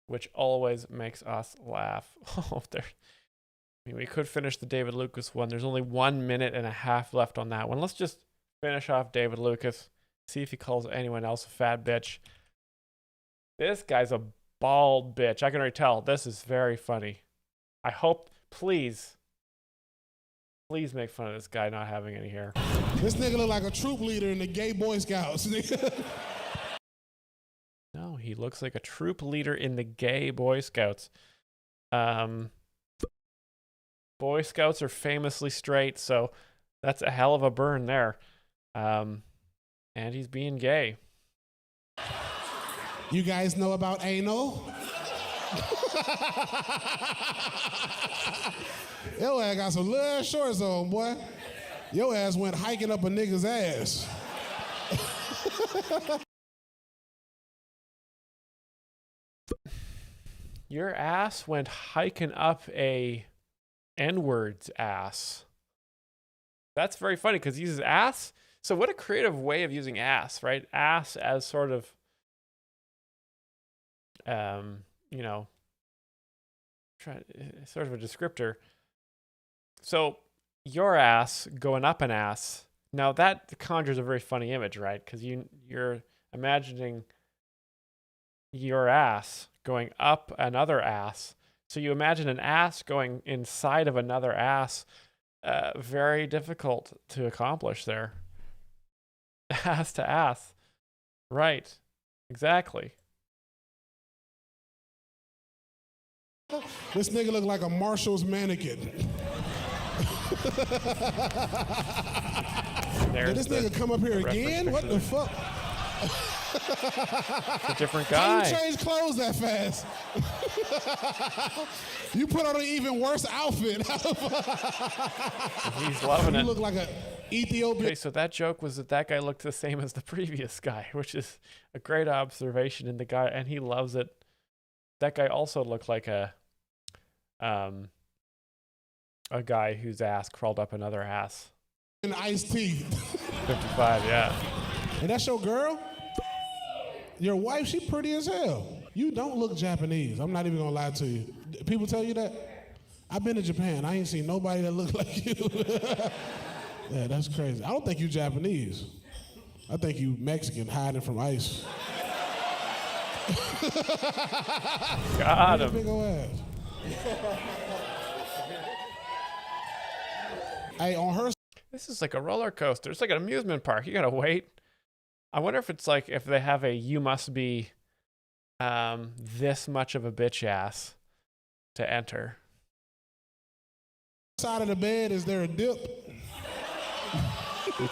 which always makes us laugh. Oh, there. I mean, we could finish the David Lucas one. There's only 1 minute and a half left on that one. Let's just finish off David Lucas. See if he calls anyone else a fat bitch. This guy's a bald bitch. I can already tell. This is very funny. I hope, please make fun of this guy not having any hair. This nigga look like a troop leader in the gay Boy Scouts. No, he looks like a troop leader in the gay Boy Scouts. Boy Scouts are famously straight, so that's a hell of a burn there. And he's being gay. You guys know about anal? Yo ass got some little shorts on, boy. Your ass went hiking up a nigga's ass. Your ass went hiking up a N-word's ass. That's very funny because he uses ass. So what a creative way of using ass, right? Ass as sort of, you know, sort of a descriptor. So your ass going up an ass. Now that conjures a very funny image, right? Because you're imagining your ass going up another ass. So you imagine an ass going inside of another ass. Very difficult to accomplish there. Ass to ass. Right. Exactly. This nigga look like a Marshall's mannequin. Did this nigga come up here again? What the fuck? It's a different guy. How you change clothes that fast? You put on an even worse outfit. He's loving it. You look like an Ethiopian. Okay, so that joke was that guy looked the same as the previous guy, which is a great observation in the guy, and he loves it. That guy also looked like a guy whose ass crawled up another ass. And iced tea. 55, yeah. And that's your girl? Your wife, she pretty as hell. You don't look Japanese. I'm not even gonna lie to you. People tell you that? I've been to Japan. I ain't seen nobody that look like you. Yeah, that's crazy. I don't think you Japanese. I think you Mexican hiding from ICE. Got him. Big ol' ass. Hey, on her. This is like a roller coaster. It's like an amusement park. You gotta wait. I wonder if it's like if they have a you must be this much of a bitch ass to enter. Side of the bed, is there a dip?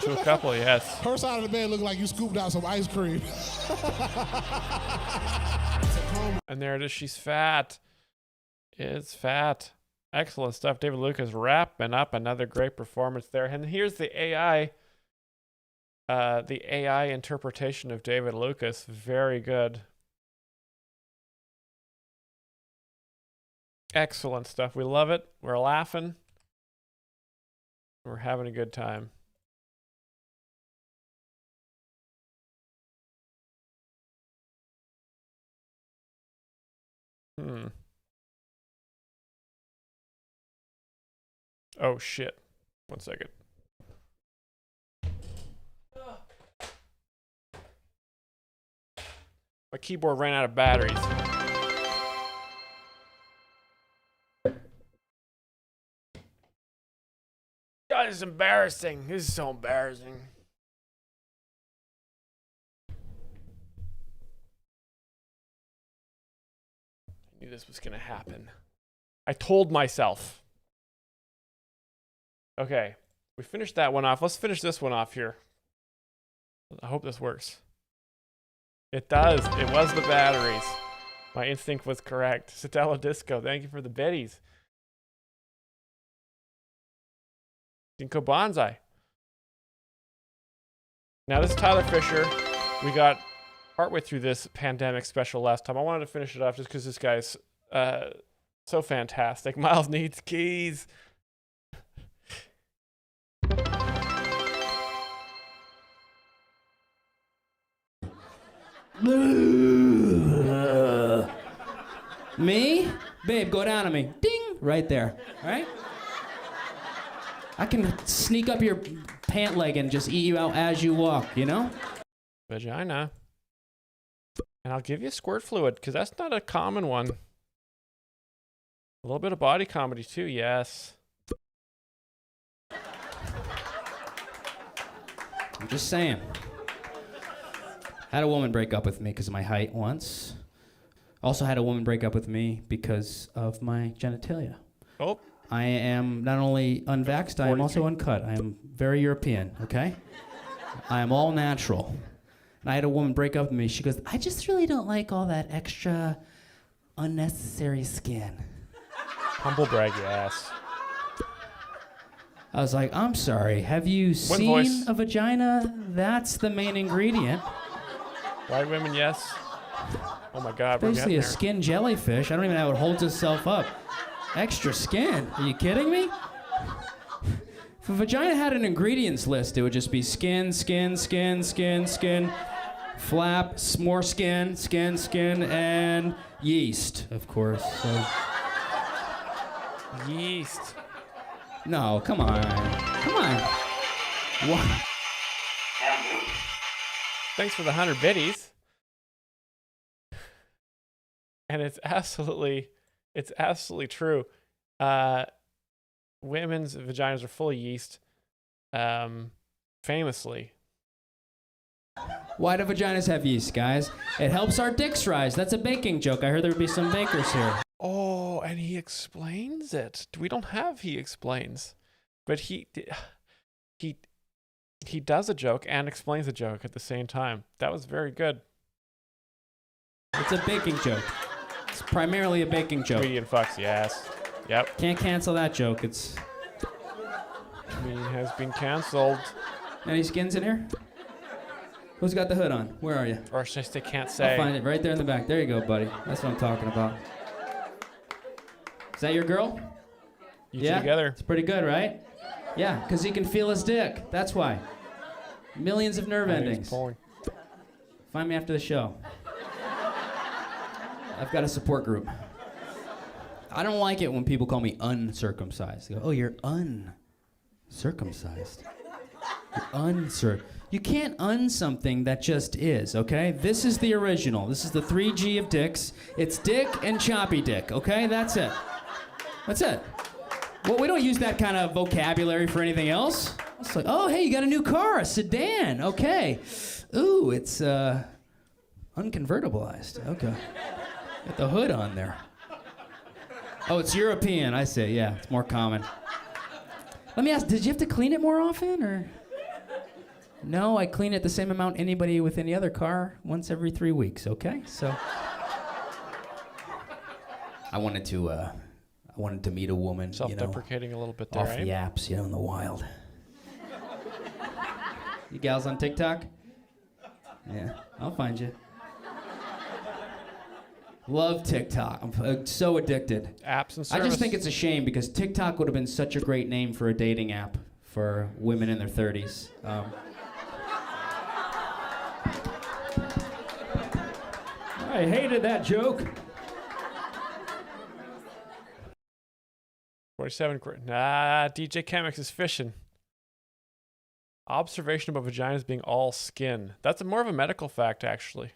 To a couple, yes. Her side of the bed look like you scooped out some ice cream. And there it is. She's fat. It's fat. Excellent stuff. David Lucas wrapping up another great performance there. And here's the AI The AI interpretation of David Lucas, very good. Excellent stuff. We love it. We're laughing. We're having a good time. Oh shit. 1 second. My keyboard ran out of batteries. God, this is embarrassing. This is so embarrassing. I knew this was gonna happen. I told myself. Okay, we finished that one off. Let's finish this one off here. I hope this works. It does. It was the batteries. My instinct was correct. Sotelo Disco, thank you for the biddies. Ginkgo Bonsai. Now this is Tyler Fisher. We got partway through this pandemic special last time. I wanted to finish it off just because this guy's so fantastic. Myles needs keys. Me? Babe, go down on me. Ding! Right there. All right? I can sneak up your pant leg and just eat you out as you walk, you know? Vagina. And I'll give you squirt fluid, because that's not a common one. A little bit of body comedy, too, yes. I'm just saying. Had a woman break up with me because of my height once. Also had a woman break up with me because of my genitalia. Oh. I am not only unvaxxed, I am also uncut. I am very European, okay? I am all natural. And I had a woman break up with me. She goes, I just really don't like all that extra unnecessary skin. Humble brag your ass. I was like, I'm sorry, have you seen voice. a vagina? That's the main ingredient. White women, yes. Oh my God, we're Basically getting a there. skin jellyfish. I don't even know how it holds itself up. Extra skin. Are you kidding me? If a vagina had an ingredients list, it would just be skin, skin, skin, skin, skin, flap, more skin, skin, skin, and yeast, of course. So. Yeast. No, come on. Come on. What? Thanks for the 100 biddies. And it's absolutely true. Women's vaginas are full of yeast, famously. Why do vaginas have yeast, guys? It helps our dicks rise. That's a baking joke. I heard there would be some bakers here. Oh, and he explains it. We don't have he explains, but he does a joke and explains a joke at the same time. That was very good. It's a baking joke. It's primarily a baking joke. Comedian fucks, yes. Yep. Can't cancel that joke. It's. Comedian has been canceled. Any skins in here? Who's got the hood on? Where are you? Or should I say can't say. I'll find it right there in the back. There you go, buddy. That's what I'm talking about. Is that your girl? You two Yeah? together. It's pretty good, right? Yeah, because he can feel his dick. That's why. Millions of nerve I think he's endings. pulling. Find me after the show. I've got a support group. I don't like it when people call me uncircumcised. They go, oh, you're uncircumcised. You can't un something that just is, okay? This is the original. This is the 3G of dicks. It's dick and choppy dick, okay? That's it. That's it. Well, we don't use that kind of vocabulary for anything else. It's like, oh, hey, you got a new car, a sedan. Okay. Ooh, it's unconvertibilized. Okay. Got the hood on there. Oh, it's European. I see. Yeah, it's more common. Let me ask, did you have to clean it more often, or? No, I clean it the same amount anybody with any other car, once every 3 weeks, okay? So I wanted to meet a woman, Self-deprecating a little bit there, off right? the apps, in the wild. You gals on TikTok? Yeah, I'll find you. Love TikTok. I'm so addicted. Apps and service. I just think it's a shame because TikTok would have been such a great name for a dating app for women in their 30s. I hated that joke. 47. DJ Chemix is fishing. Observation about vaginas being all skin. That's more of a medical fact, actually.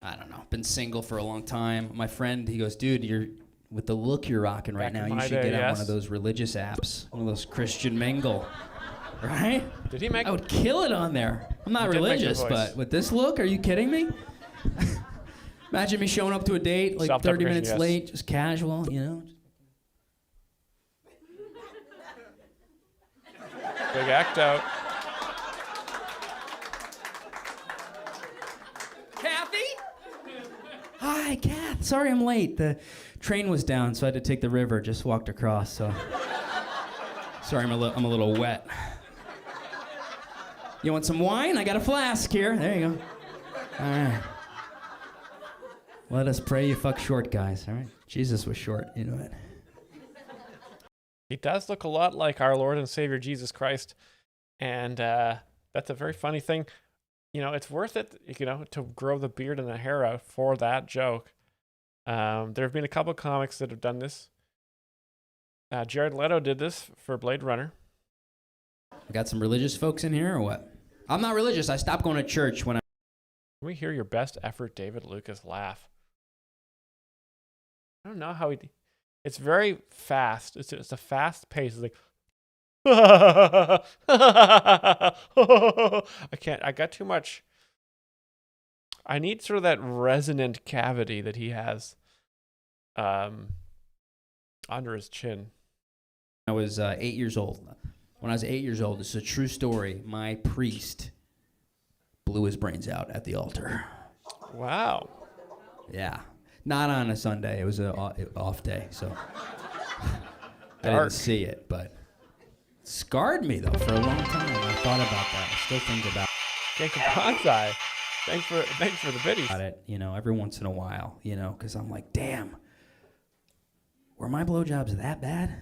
I don't know. Been single for a long time. My friend, he goes, dude, you're with the look you're rocking right Back now, in you my should day, get on one yes. of those religious apps, one of those Christian Mingle, right? Did he make? I would kill it on there. I'm not He did make your religious, voice. but with this look, are you kidding me? Imagine me showing up to a date like 30 Self-deprecation, minutes yes. late, just casual, you know? Big act out. Kathy? Hi, Kath. Sorry I'm late. The train was down, so I had to take the river. Just walked across, so. Sorry, I'm a little wet. You want some wine? I got a flask here. There you go. All right. Let us pray you fuck short, guys. All right. Jesus was short. You know it. He does look a lot like our Lord and Savior Jesus Christ, and that's a very funny thing. You know, it's worth it, you know, to grow the beard and the hair out for that joke. There have been a couple of comics that have done this. Jared Leto did this for Blade Runner. I got some religious folks in here or what? I'm not religious. I stopped going to church when I. Can we hear your best effort, David Lucas, laugh? I don't know how he. It's very fast. It's a fast pace. It's like. I can't. I got too much. I need sort of that resonant cavity that he has under his chin. I was 8 years old. When I was 8 years old, this is a true story. My priest blew his brains out at the altar. Wow. Yeah. Not on a Sunday. It was an off day, so I didn't see it, but it scarred me, though, for a long time. I thought about that. I still think about Bonsai. Thanks for the biddies. About it, you know, every once in a while, you know, because I'm like, damn, were my blowjobs that bad?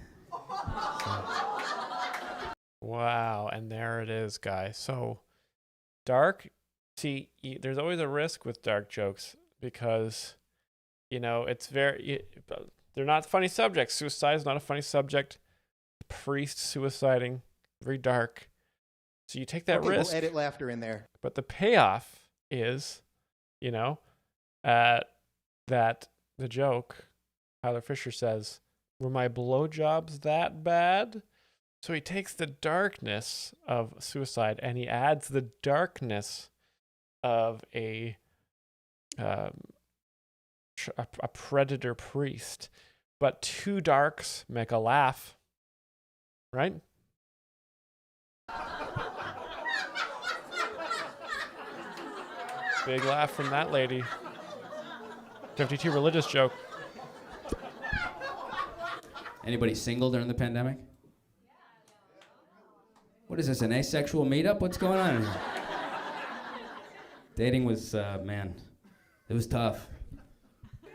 Wow, and there it is, guys. So, dark, see, there's always a risk with dark jokes because, you know, it's they're not funny subjects. Suicide is not a funny subject. Priest suiciding, very dark. So you take that Okay, risk. we'll edit laughter in there. But the payoff is, you know, that the joke, Tyler Fisher says, were my blowjobs that bad? So he takes the darkness of suicide and he adds the darkness of a predator priest. But two darks make a laugh, right? Big laugh from that lady. 52 religious joke. Anybody single during the pandemic? What is this, an asexual meetup? What's going on here? Dating was, man, it was tough.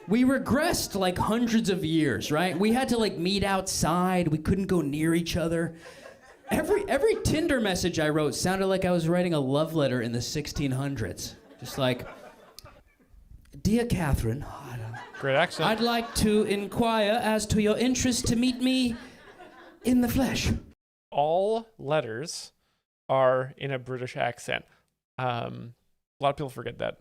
We regressed like hundreds of years, right? We had to like meet outside. We couldn't go near each other. Every Tinder message I wrote sounded like I was writing a love letter in the 1600s. Just like, dear Catherine, great accent. I'd like to inquire as to your interest to meet me in the flesh. All letters are in a British accent. A lot of people forget that.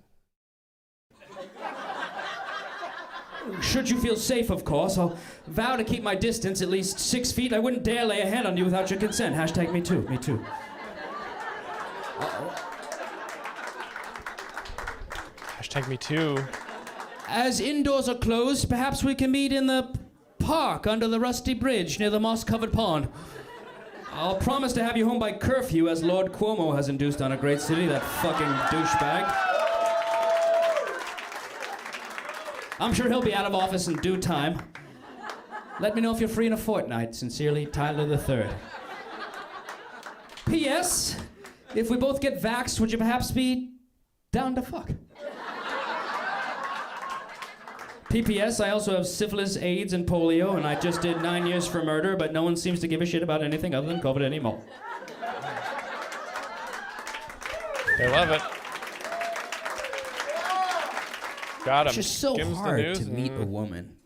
Should you feel safe, of course, I'll vow to keep my distance at least 6 feet. I wouldn't dare lay a hand on you without your consent. Hashtag me too, me too. Hashtag me too. As indoors are closed, perhaps we can meet in the park under the rusty bridge near the moss-covered pond. I'll promise to have you home by curfew, as Lord Cuomo has induced on a great city, that fucking douchebag. I'm sure he'll be out of office in due time. Let me know if you're free in a fortnight. Sincerely, Tyler III. P.S. If we both get vaxxed, would you perhaps be down to fuck? PPS, I also have syphilis, AIDS, and polio, and I just did 9 years for murder, but no one seems to give a shit about anything other than COVID anymore. They love it. Got him. It's just so Gives the hard news to meet a woman.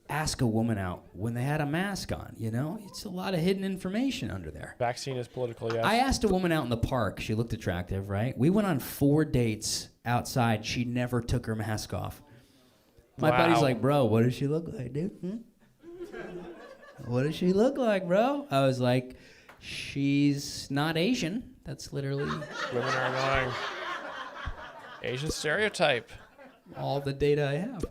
Ask a woman out when they had a mask on, you know? It's a lot of hidden information under there. Vaccine is political, yes. I asked a woman out in the park. She looked attractive, right? We went on 4 dates outside. She never took her mask off. My buddy's like, bro, what does she look like, dude? What does she look like, bro? I was like, she's not Asian. That's literally... Women are annoying. Asian stereotype. All the data I have.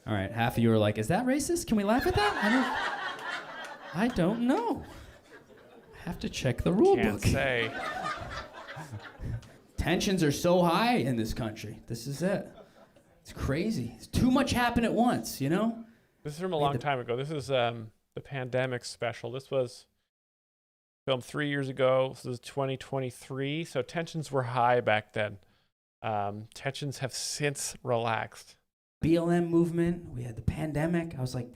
All right, half of you are like, is that racist? Can we laugh at that? I don't know. I have to check the rule Can't book. say. Tensions are so high in this country. This is it. It's crazy. It's too much happen at once, you know? This is from a long time ago. This is the pandemic special. This was filmed 3 years ago. This is 2023. So tensions were high back then. Tensions have since relaxed. BLM movement. We had the pandemic. I was like,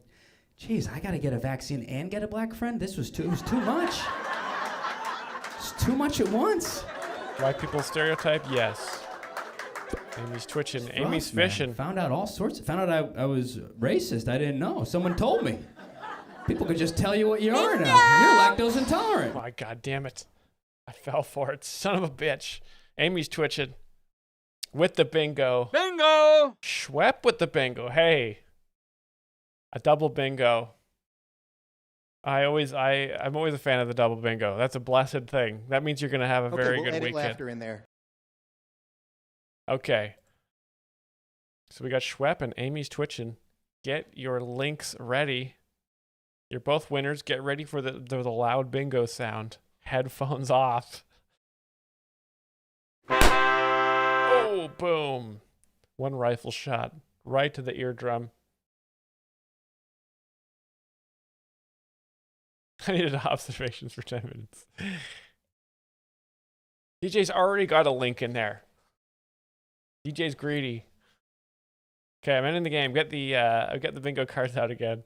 geez, I got to get a vaccine and get a black friend. It was too much. It's too much at once. White people stereotype, yes. Amy's twitching. It's Amy's rough, man. fishing. Found out all sorts. Found out I was racist. I didn't know. Someone told me. People could just tell you what you are now. You're lactose intolerant. Oh my God damn it. I fell for it. Son of a bitch. Amy's twitching. With the bingo. Bingo! Schwepp with the bingo. Hey. A double bingo. I'm always a fan of the double bingo. That's a blessed thing. That means you're going to have a very we'll good edit weekend. laughter in there. Okay. So we got Schwepp and Amy's twitching. Get your links ready. You're both winners. Get ready for the loud bingo sound. Headphones off. Oh, boom. One rifle shot right to the eardrum. I needed observations for 10 minutes. DJ's already got a link in there. DJ's greedy. Okay, I'm ending the game. Get the bingo cards out again.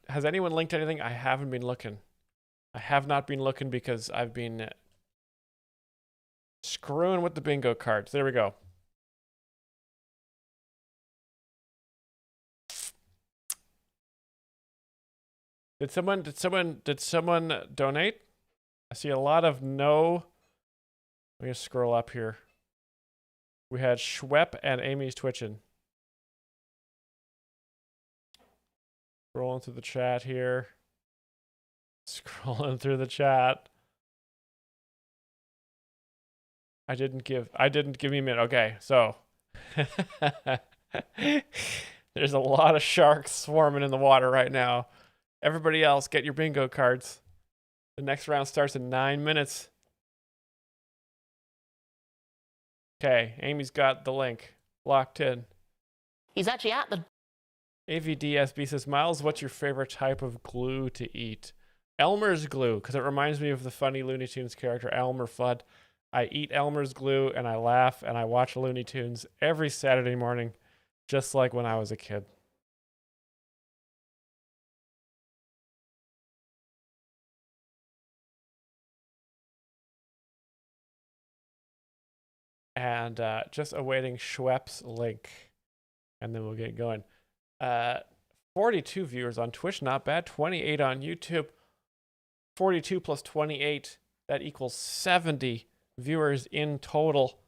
Has anyone linked anything? I haven't been looking. I have not been looking because I've been screwing with the bingo cards. There we go. Did someone donate? I see a lot of no. Let me scroll up here. We had Schwepp and Amy's twitching. Scrolling through the chat here. Scrolling through the chat. I didn't give me a minute. Okay, so there's a lot of sharks swarming in the water right now. Everybody else, get your bingo cards. The next round starts in 9 minutes. Okay, Amy's got the link locked in. He's actually at the... AVDSB says, Myles, what's your favorite type of glue to eat? Elmer's glue, because it reminds me of the funny Looney Tunes character Elmer Fudd. I eat Elmer's glue, and I laugh, and I watch Looney Tunes every Saturday morning, just like when I was a kid. And just awaiting Schwepp's link. And then we'll get going. 42 viewers on Twitch, not bad. 28 on YouTube. 42 plus 28, that equals 70 viewers in total.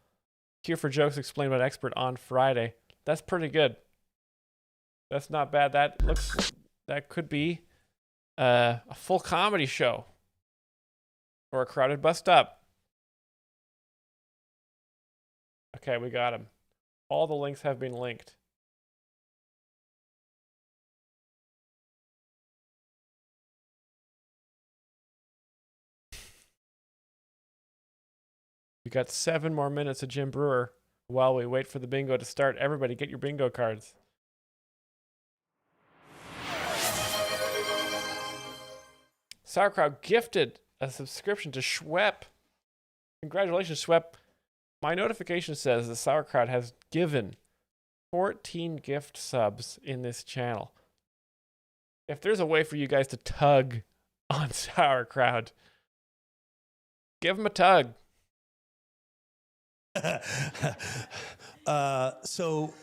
Here for Jokes Explained by an Expert on Friday. That's pretty good. That's not bad. That could be a full comedy show. Or a crowded bus stop. Okay, we got him. All the links have been linked. We got 7 more minutes of Jim Brewer while we wait for the bingo to start. Everybody, get your bingo cards. Sauerkraut gifted a subscription to Schwepp. Congratulations, Schwepp. My notification says that Sauerkraut has given 14 gift subs in this channel. If there's a way for you guys to tug on Sauerkraut, give him a tug. So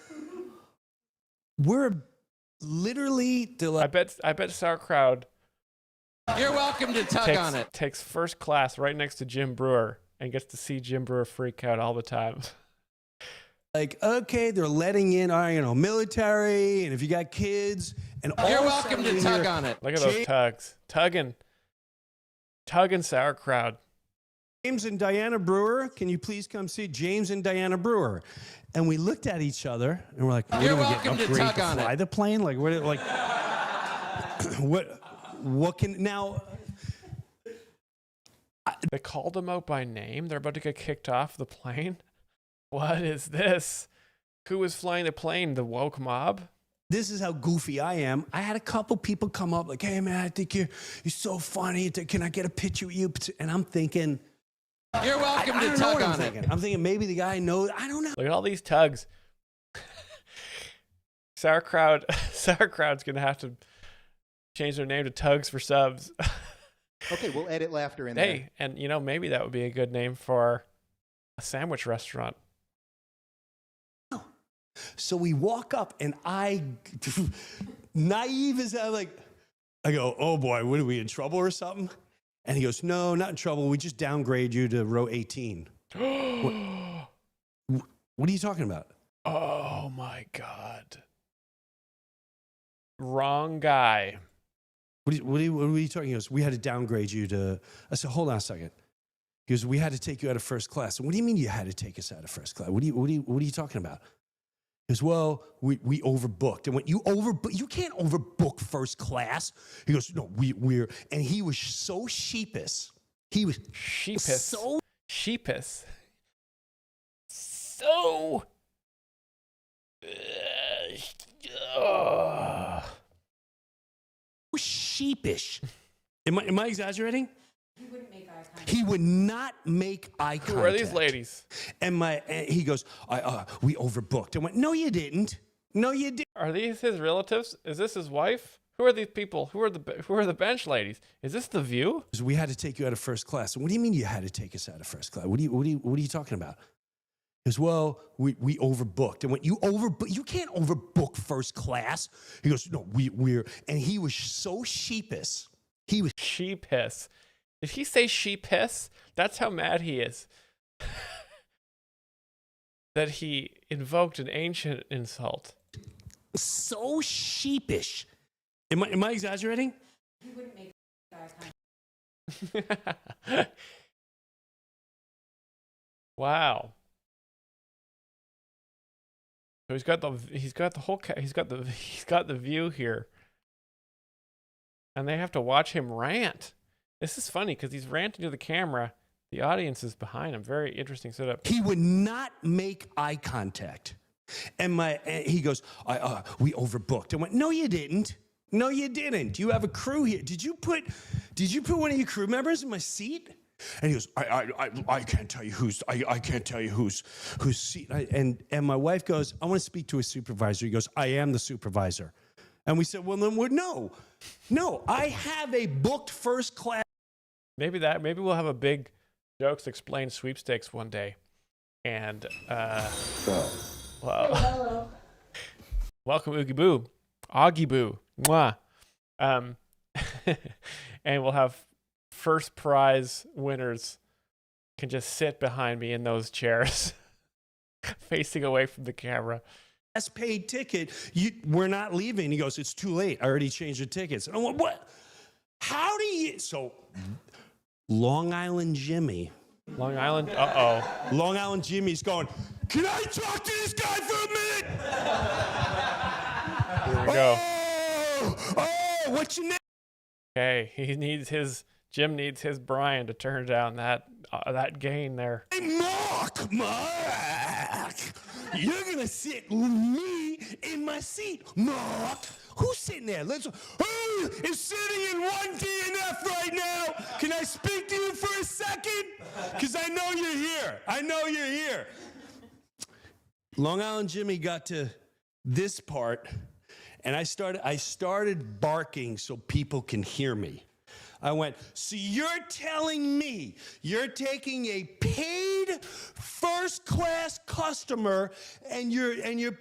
we're literally. I bet Sauerkraut. You're welcome to tug on it. Takes first class right next to Jim Brewer and gets to see Jim Brewer freak out all the time. Like, okay, they're letting in, military, and if you got kids, and all You're of a welcome sudden to tug on it. Look at those tugs. Tugging Sauerkraut. James and Diana Brewer, can you please come see James and Diana Brewer? And we looked at each other and we're like, You're welcome to upgrade tug on fly it. the plane? Like, what can now? They called him out by name. They're about to get kicked off the plane. What is this? Who was flying the plane? The woke mob? This is how goofy I am. I had a couple people come up like, hey man, I think you're so funny. Can I get a picture with you? And I'm thinking, you're welcome I to don't know tug what on I'm it. thinking. I'm thinking maybe the guy knows. I don't know. Look at all these tugs. Sauerkraut's gonna have to change their name to Tugs for Subs. Okay, we'll edit laughter in there. Hey, and maybe that would be a good name for a sandwich restaurant. So we walk up and I, naive as I go, oh boy, what are we in trouble or something? And he goes, no, not in trouble. We just downgrade you to row 18. What are you talking about? Oh my God. Wrong guy. What are you talking? He goes, we had to downgrade you to, I said, hold on a second. He goes, we had to take you out of first class. What do you mean you had to take us out of first class? What are you talking about? He goes, well, we overbooked. And when you overbook, you can't overbook first class. He goes, no, we're, and he was so sheepish. He was sheepish. So sheepish. So. Sheepish. Am I exaggerating? He would not make eye contact. Who are these ladies? And he goes, we overbooked. I went, no, you didn't. No, you didn't. Are these his relatives? Is this his wife? Who are these people? Who are the bench ladies? Is this The View? We had to take you out of first class. What do you mean you had to take us out of first class? What are you talking about? He goes, well, we overbooked. And when you overbook, you can't overbook first class. He goes, no, we're, and he was so sheepish. He was sheepish. Did he say sheepish? That's how mad he is. That he invoked an ancient insult. So sheepish. Am I exaggerating? He wouldn't make eye contact. Wow. So he's got the View here. And they have to watch him rant. This is funny because he's ranting to the camera. The audience is behind him. Very interesting setup. He would not make eye contact. And he goes, we overbooked. I went, no, you didn't. No, you didn't. You have a crew here. Did you put one of your crew members in my seat? And he goes, I can't tell you who's seat. And my wife goes, I want to speak to a supervisor. He goes, I am the supervisor. And we said, well, then no, I have a booked first class. Maybe we'll have a big Jokes Explained sweepstakes one day. And, well, welcome, Oogie Boo. Augie Boo. Mwah. And we'll have first prize winners can just sit behind me in those chairs, facing away from the camera. Paid ticket, we're not leaving. He goes, it's too late. I already changed the tickets. And I went, what? How do you? So, Long Island Jimmy. Long Island? Uh-oh. Long Island Jimmy's going, can I talk to this guy for a minute? Here we go. Oh, what's your name? Okay, Jim needs his Brian to turn down that gain there. Hey, Mark, you're gonna sit with me in my seat, Mark. Who's sitting there? Hey, is sitting in 1D and F right now. Can I speak to you for a second? Because I know you're here. I know you're here. Long Island Jimmy got to this part, and I started barking so people can hear me. I went, so you're telling me you're taking a paid first-class customer and you're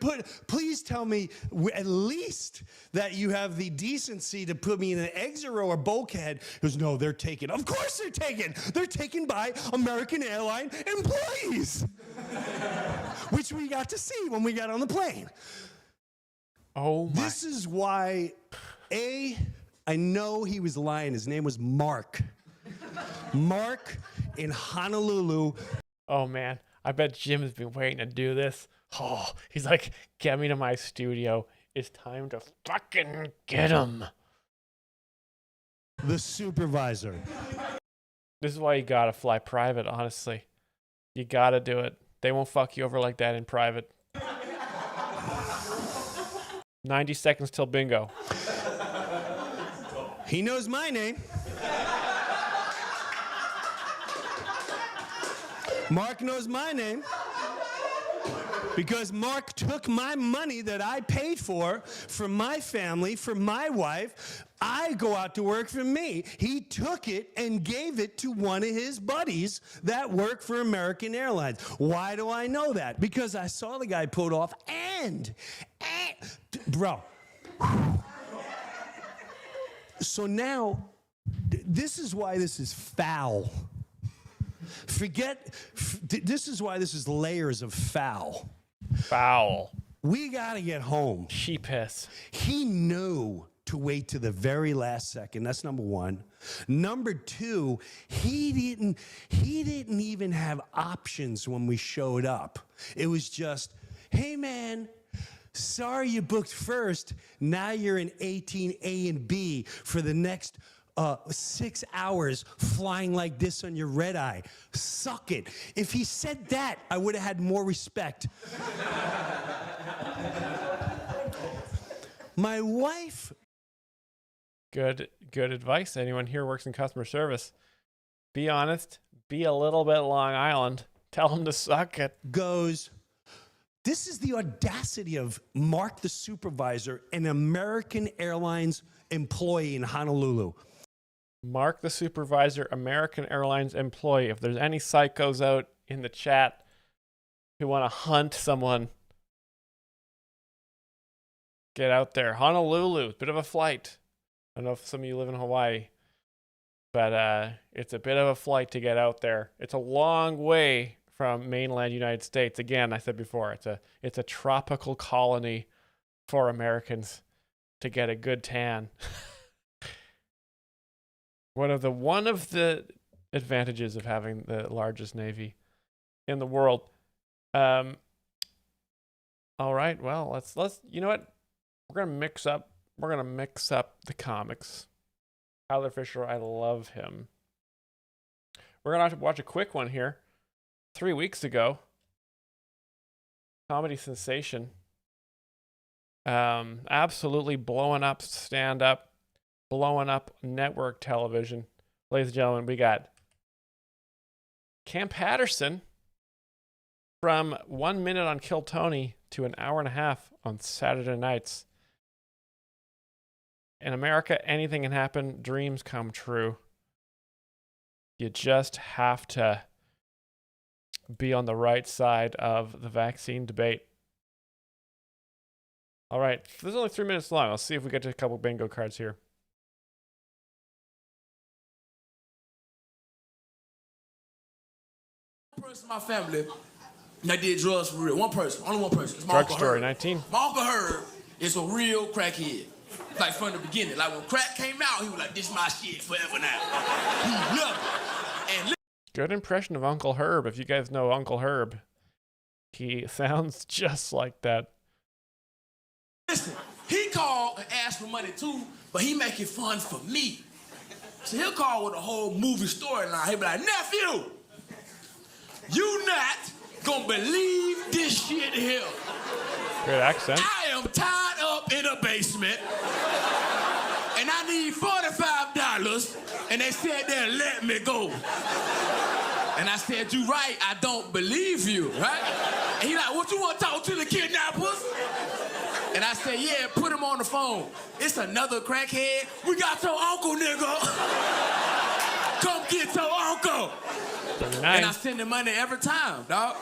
please tell me at least that you have the decency to put me in an exit row or bulkhead. He goes, no, they're taken. Of course they're taken. They're taken by American Airlines employees, which we got to see when we got on the plane. Oh my. This is why, I know he was lying. His name was Mark. Mark in Honolulu. Oh man, I bet Jim has been waiting to do this. Oh, he's like, get me to my studio. It's time to fucking get him. The supervisor. This is why you gotta fly private, honestly. You gotta do it. They won't fuck you over like that in private. 90 seconds till bingo. He knows my name. Mark knows my name. Because Mark took my money that I paid for my family, for my wife. I go out to work for me. He took it and gave it to one of his buddies that work for American Airlines. Why do I know that? Because I saw the guy pulled off and bro. So now, this is why this is foul. This is why this is layers of foul. Foul. We gotta get home. She piss. He knew to wait to the very last second. That's number one. Number two, he didn't even have options when we showed up. It was just, hey man, sorry you booked first. Now you're in 18A and B for the next 6 hours flying like this on your red eye. Suck it. If he said that, I would have had more respect. My wife. Good advice. Anyone here works in customer service? Be honest. Be a little bit Long Island. Tell them to suck it. Goes. This is the audacity of Mark the supervisor, an American Airlines employee in Honolulu. Mark the supervisor, American Airlines employee. If there's any psychos out in the chat who want to hunt someone, get out there. Honolulu, bit of a flight. I don't know if some of you live in Hawaii, but it's a bit of a flight to get out there. It's a long way from mainland United States. Again, I said before, it's a tropical colony for Americans to get a good tan. One of the advantages of having the largest navy in the world. All right, well, let's you know what? We're gonna mix up the comics. Tyler Fisher, I love him. We're gonna have to watch a quick one here. 3 weeks ago, comedy sensation, absolutely blowing up stand-up, blowing up network television. Ladies and gentlemen, we got Cam Patterson from 1 minute on Kill Tony to an hour and a half on Saturday nights. In America, anything can happen. Dreams come true. You just have to be on the right side of the vaccine debate. All right, this is only 3 minutes long. Let's see if we get to a couple bingo cards here. Person in my family that did drugs for real. One person, only one person. It's my Drug Uncle story, Herb. 19. My Uncle Herb is a real crackhead. Like from the beginning. Like when crack came out, he was like, this my shit forever now. He loved it. And Good impression of Uncle Herb. If you guys know Uncle Herb, he sounds just like that. listen, he called and asked for money too, but he make it fun for me. So he'll call with a whole movie storyline. He'll be like, nephew, you not gonna believe this shit here. Great accent. I am tied up in a basement, and I they said they'll let me go. And I said, you right, I don't believe you, right? And he like, what you want to talk to the kidnappers? And I said, yeah, put him on the phone. It's another crackhead. We got your uncle, nigga. Come get your uncle. And I send him money every time, dog.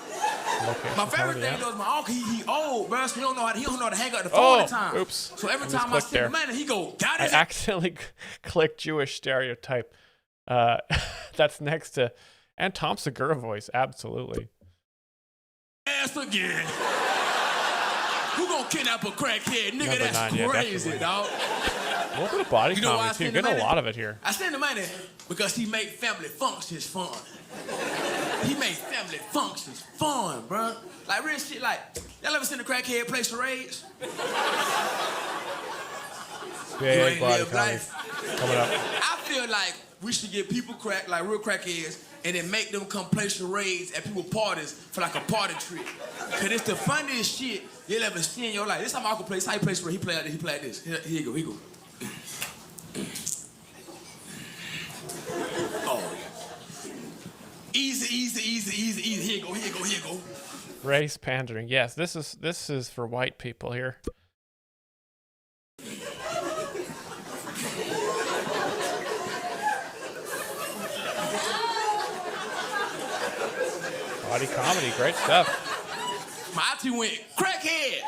My favorite thing though is my uncle, he old, bro, so he don't know how to hang up the phone all the time. Oops. So every time I send him money, he go, got I it. accidentally clicked Jewish stereotype. That's next to, and Tom Segura voice, absolutely. Ass again. Who gonna kidnap a crackhead? Nigga, Number that's 9, yeah, crazy, definitely. dog. A little bit of body You know why I comedy too. send You're the getting a money? lot of it here. I send the money because he made family functions fun. He made family functions fun, bro. Like real shit, like, y'all ever seen a crackhead play charades? You ain't Body live comedy life. coming up. I feel like we should get people like real crackheads, and then make them come play charades at people's parties for like a party trick. Cause it's the funniest shit you'll ever see in your life. This is how my uncle plays. How he plays charades. He play like this. He play like this. Here you go. Here you go. Oh. Easy. Here you go. Here you go. Race pandering. Yes, this is for white people here. Body comedy, great stuff. My auntie went, crackhead.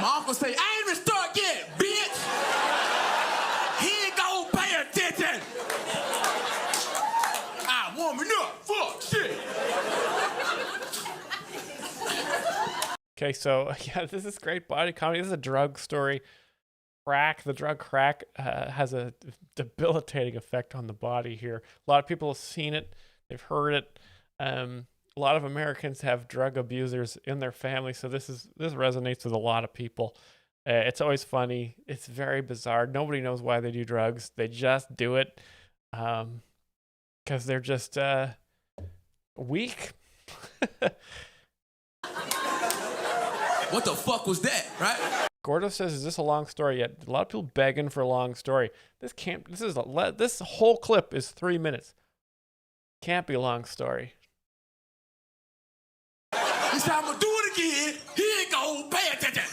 My uncle say, I ain't even start yet, bitch. He ain't gonna pay attention. I warming up, fuck shit. Okay, so yeah, this is great body comedy. This is a drug story. The drug crack has a debilitating effect on the body here. A lot of people have seen it. They've heard it. A lot of Americans have drug abusers in their family, so this resonates with a lot of people. It's always funny. It's very bizarre. Nobody knows why they do drugs. They just do it because they're just weak. What the fuck was that, right? Gordo says, "Is this a long story yet?" A lot of people begging for a long story. This whole clip is 3 minutes. Can't be a long story. This time I'm gonna do it again. He ain't gonna pay attention.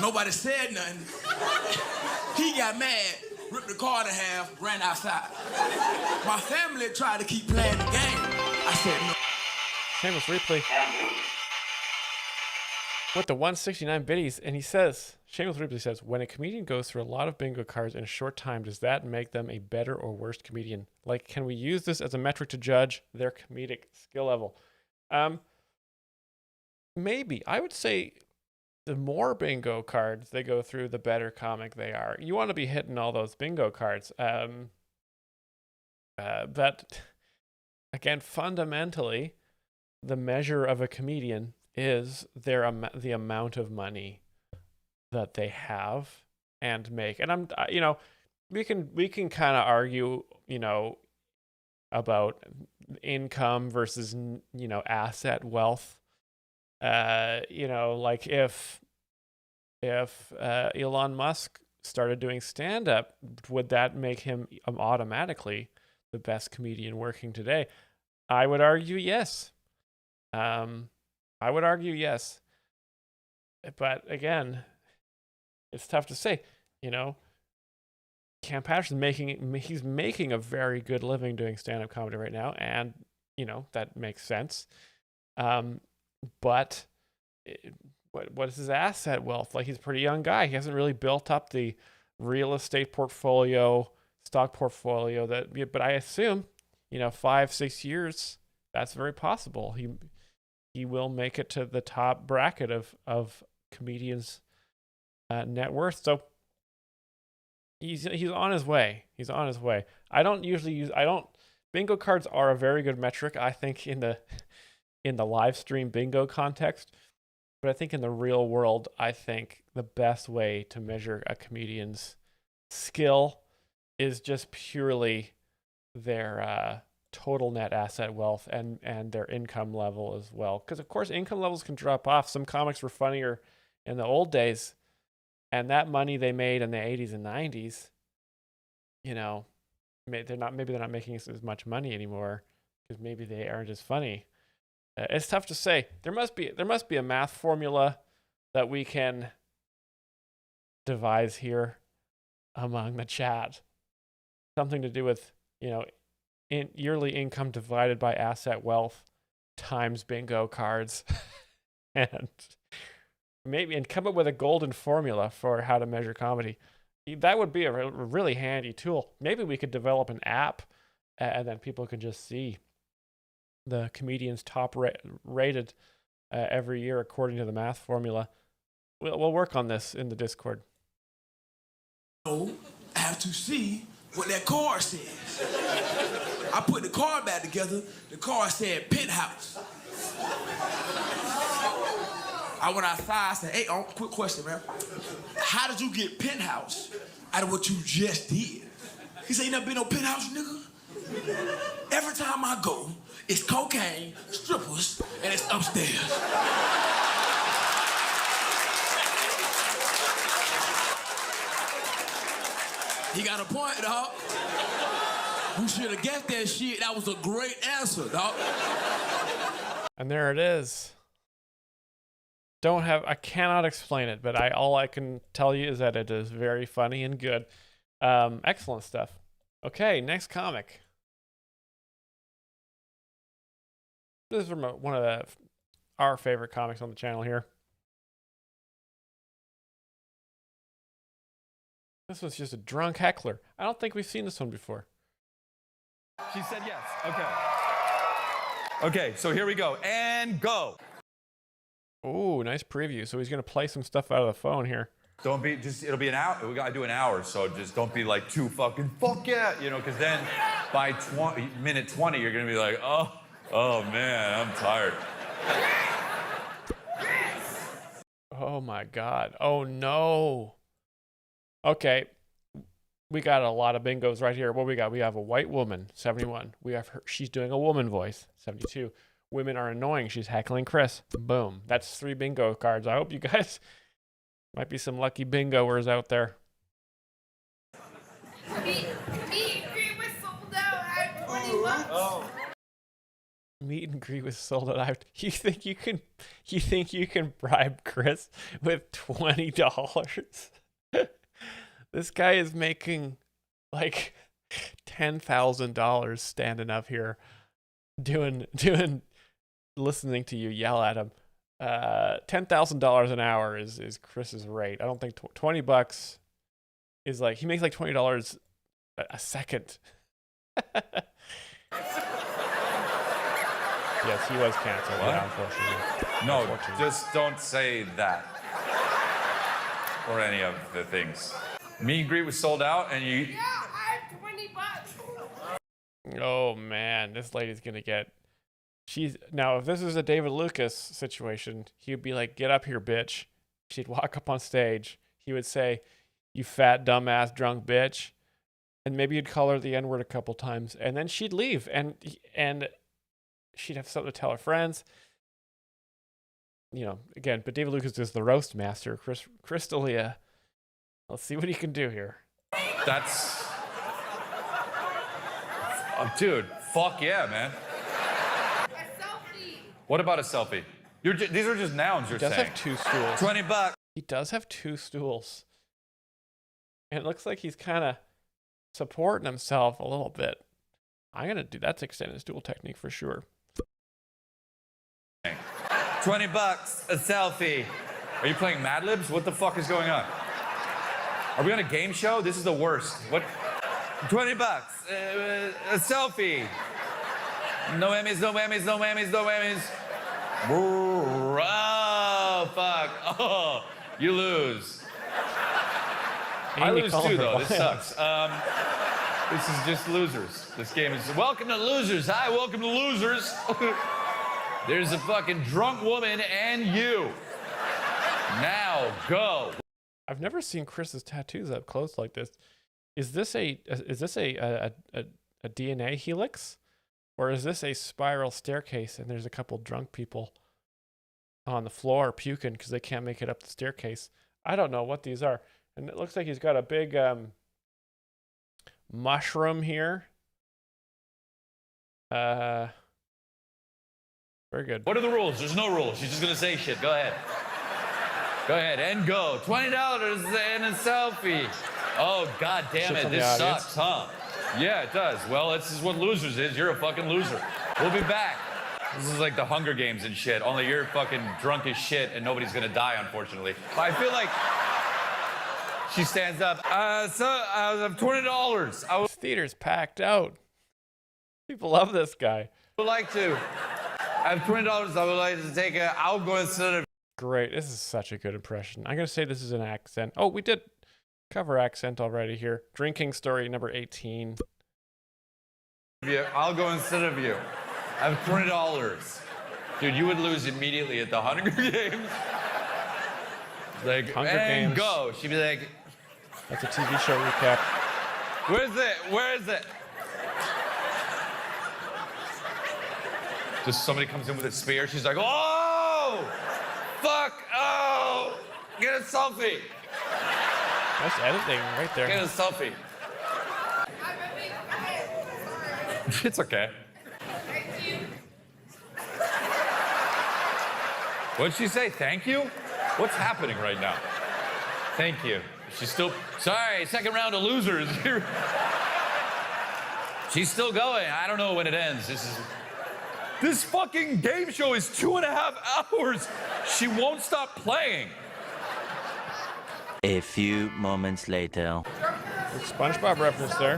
Nobody said nothing. He got mad, ripped the car in half, ran outside. My family tried to keep playing the game. I said no. Shameless replay with the 169 biddies, and he says, Shameless Replay says, when a comedian goes through a lot of bingo cards in a short time, does that make them a better or worse comedian? Like, can we use this as a metric to judge their comedic skill level? Maybe. I would say the more bingo cards they go through, the better comic they are. You want to be hitting all those bingo cards. But again, fundamentally, the measure of a comedian is the amount of money that they have and make. And we can kind of argue, about income versus, asset wealth. Like if Elon Musk started doing stand-up, would that make him automatically the best comedian working today? I would argue yes. But again, it's tough to say. Cam Patterson's making a very good living doing stand-up comedy right now, and that makes sense. But what is his asset wealth? Like, he's a pretty young guy. He hasn't really built up the real estate portfolio, stock portfolio but I assume, 5-6 years, that's very possible. He will make it to the top bracket of comedians' net worth. So he's on his way. Bingo cards are a very good metric, I think, in the live stream bingo context. But I think in the real world, I think the best way to measure a comedian's skill is just purely their total net asset wealth and their income level as well. Because of course income levels can drop off. Some comics were funnier in the old days, and that money they made in the 80s and 90s, you know, they're not making as much money anymore because maybe they aren't as funny. It's tough to say. There must be a math formula that we can devise here among the chat. Something to do with, you know, yearly income divided by asset wealth times bingo cards. And come up with a golden formula for how to measure comedy. That would be a really handy tool. Maybe we could develop an app and then people can just see the comedians top rated every year according to the math formula. We'll work on this in the Discord. I have to see what that card says. I put the card back together. The card said penthouse. I went outside. I said, "Hey, quick question, man. How did you get penthouse out of what you just did?" He said, "You never been no penthouse, nigga? Every time I go, it's cocaine, strippers, and it's upstairs." He got a point, dog. You should have guessed that shit. That was a great answer, dog. And there it is. I cannot explain it, but all I can tell you is that it is very funny and good. Excellent stuff. Okay, next comic. This is from one of our favorite comics on the channel here. This was just a drunk heckler. I don't think we've seen this one before. She said yes. Okay. Okay, so here we go. And go. Ooh, nice preview. So he's going to play some stuff out of the phone here. Don't be, it'll be an hour. We got to do an hour, so just don't be like too fucking, fuck yeah, you know, because then by minute 20, you're going to be like, oh man, I'm tired. Oh my God. Oh no. Okay. We got a lot of bingos right here. What we got? We have a white woman, 71. We have her. She's doing a woman voice, 72. Women are annoying. She's heckling Chris. Boom. That's 3 bingo cards. I hope you guys might be some lucky bingoers out there. Meet and greet was sold out. I have 20 bucks. Oh. Meet and greet was sold out. You think you can bribe Chris with $20? This guy is making like $10,000 standing up here listening to you yell at him. $10,000 an hour is Chris's rate. I don't think $20 is like, he makes like $20 a second. Yes, he was canceled. What? Yeah, unfortunately. No, just don't say that. Or any of the things. Meet and greet was sold out, and you. Yeah, I have 20 bucks. Oh man, this lady's gonna get. Now, if this is a David Lucas situation, he'd be like, "Get up here, bitch." She'd walk up on stage. He would say, "You fat, dumbass, drunk bitch," and maybe he'd call her the N-word a couple times, and then she'd leave, and she'd have something to tell her friends. You know, again, but David Lucas is the roast master. Chris D'Elia. Let's see what he can do here. That's. Oh, dude, fuck yeah, man. A selfie. What about a selfie? These are just nouns you're saying. He does have 2 stools. $20. He does have 2 stools. And it looks like he's kind of supporting himself a little bit. I'm going to do that's extended stool technique for sure. $20, a selfie. Are you playing Mad Libs? What the fuck is going on? Are we on a game show? This is the worst. What? $20, a selfie. No whammies, no whammies, no whammies, no whammies. Oh, fuck. Oh, you lose. I lose too, though. This sucks. This is just losers. This game is welcome to losers. Hi, welcome to losers. There's a fucking drunk woman and you. Now go. I've never seen Chris's tattoos up close like this. Is this a DNA helix? Or is this a spiral staircase and there's a couple drunk people on the floor puking because they can't make it up the staircase? I don't know what these are. And it looks like he's got a big mushroom here. Very good. What are the rules? There's no rules. She's just gonna say shit. Go ahead. Go ahead and go. $20 and a selfie. Oh, god damn Shit it. from the This audience. sucks, huh? Yeah, it does. Well, this is what losers is. You're a fucking loser. We'll be back. This is like the Hunger Games and shit. Only you're fucking drunk as shit and nobody's gonna die, unfortunately. But I feel like she stands up. So I have $20. This theater's packed out. People love this guy. Would like to. I have $20. I would like to take a. I'll go instead of. Great. This is such a good impression. I'm going to say this is an accent. Oh, we did cover accent already here. Drinking story number 18. I'll go instead of you. I have $20. Dude, you would lose immediately at the Hunger Games. Like, Hunger and Games. go. She'd be like, That's a TV show recap. where's it? Where is it? Just somebody comes in with a spear. She's like, oh, fuck, oh, get a selfie. Nice editing right there. Get a selfie. It's okay. What'd she say? Thank you? What's happening right now? Thank you. She's still, sorry, second round of losers. She's still going. I don't know when it ends. This fucking game show is 2.5 hours. She won't stop playing. A few moments later. Good SpongeBob reference there.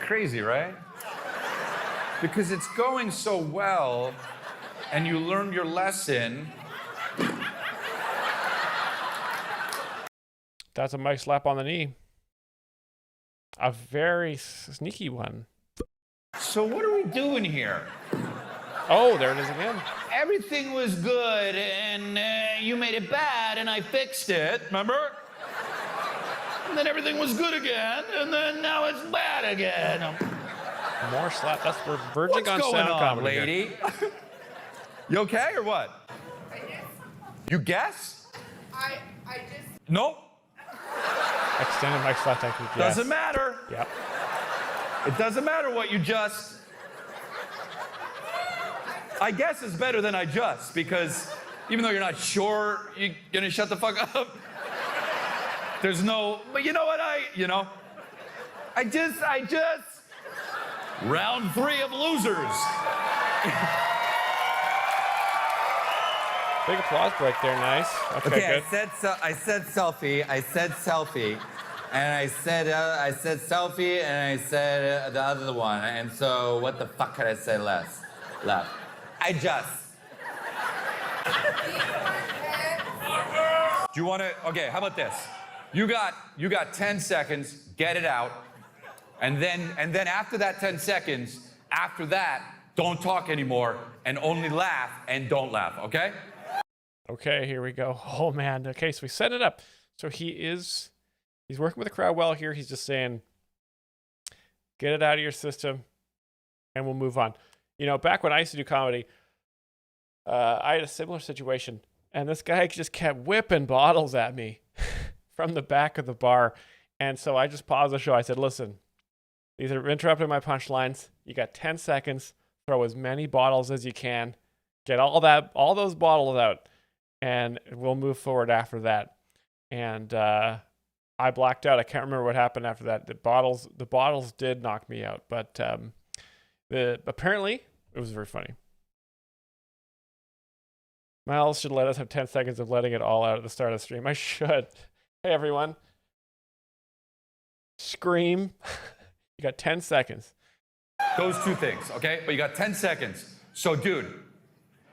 Crazy, right? Because it's going so well, and you learned your lesson. That's a Mike slap on the knee. A very sneaky one. So what are we doing here? Oh, there it is again. Everything was good, and you made it bad, and I fixed it, remember? And then everything was good again, and then now it's bad again. More slap. That's we're verging What's on going sound on, comedy here. lady? You okay or what? You guess? I just. Nope. Extended Mike slap technique. Yes. Doesn't matter. Yep. It doesn't matter what you just. I guess is better than I just, because even though you're not sure, you're gonna shut the fuck up. There's no, but you know what I just. Round 3 of losers. Big applause break there. Nice. Okay, good. I said selfie. I said selfie. And I said selfie, and I said the other one. And so, what the fuck could I say left? I just. Do you want to? Okay, how about this? You got 10 seconds. Get it out, and then after that 10 seconds, after that, don't talk anymore, and only laugh and don't laugh. Okay? Okay, here we go. Oh man. Okay, so we set it up. So he's working with the crowd well here. He's just saying, get it out of your system, and we'll move on. You know, back when I used to do comedy, I had a similar situation, and this guy just kept whipping bottles at me from the back of the bar. And so I just paused the show. I said, listen, these are interrupting my punchlines. You got 10 seconds. Throw as many bottles as you can. Get all those bottles out, and we'll move forward after that. And I blacked out. I can't remember what happened after that. The bottles did knock me out, but apparently it was very funny. Myles should let us have 10 seconds of letting it all out at the start of the stream. I should. Hey, everyone. Scream. You got 10 seconds. Those two things, okay? But you got 10 seconds. So, dude,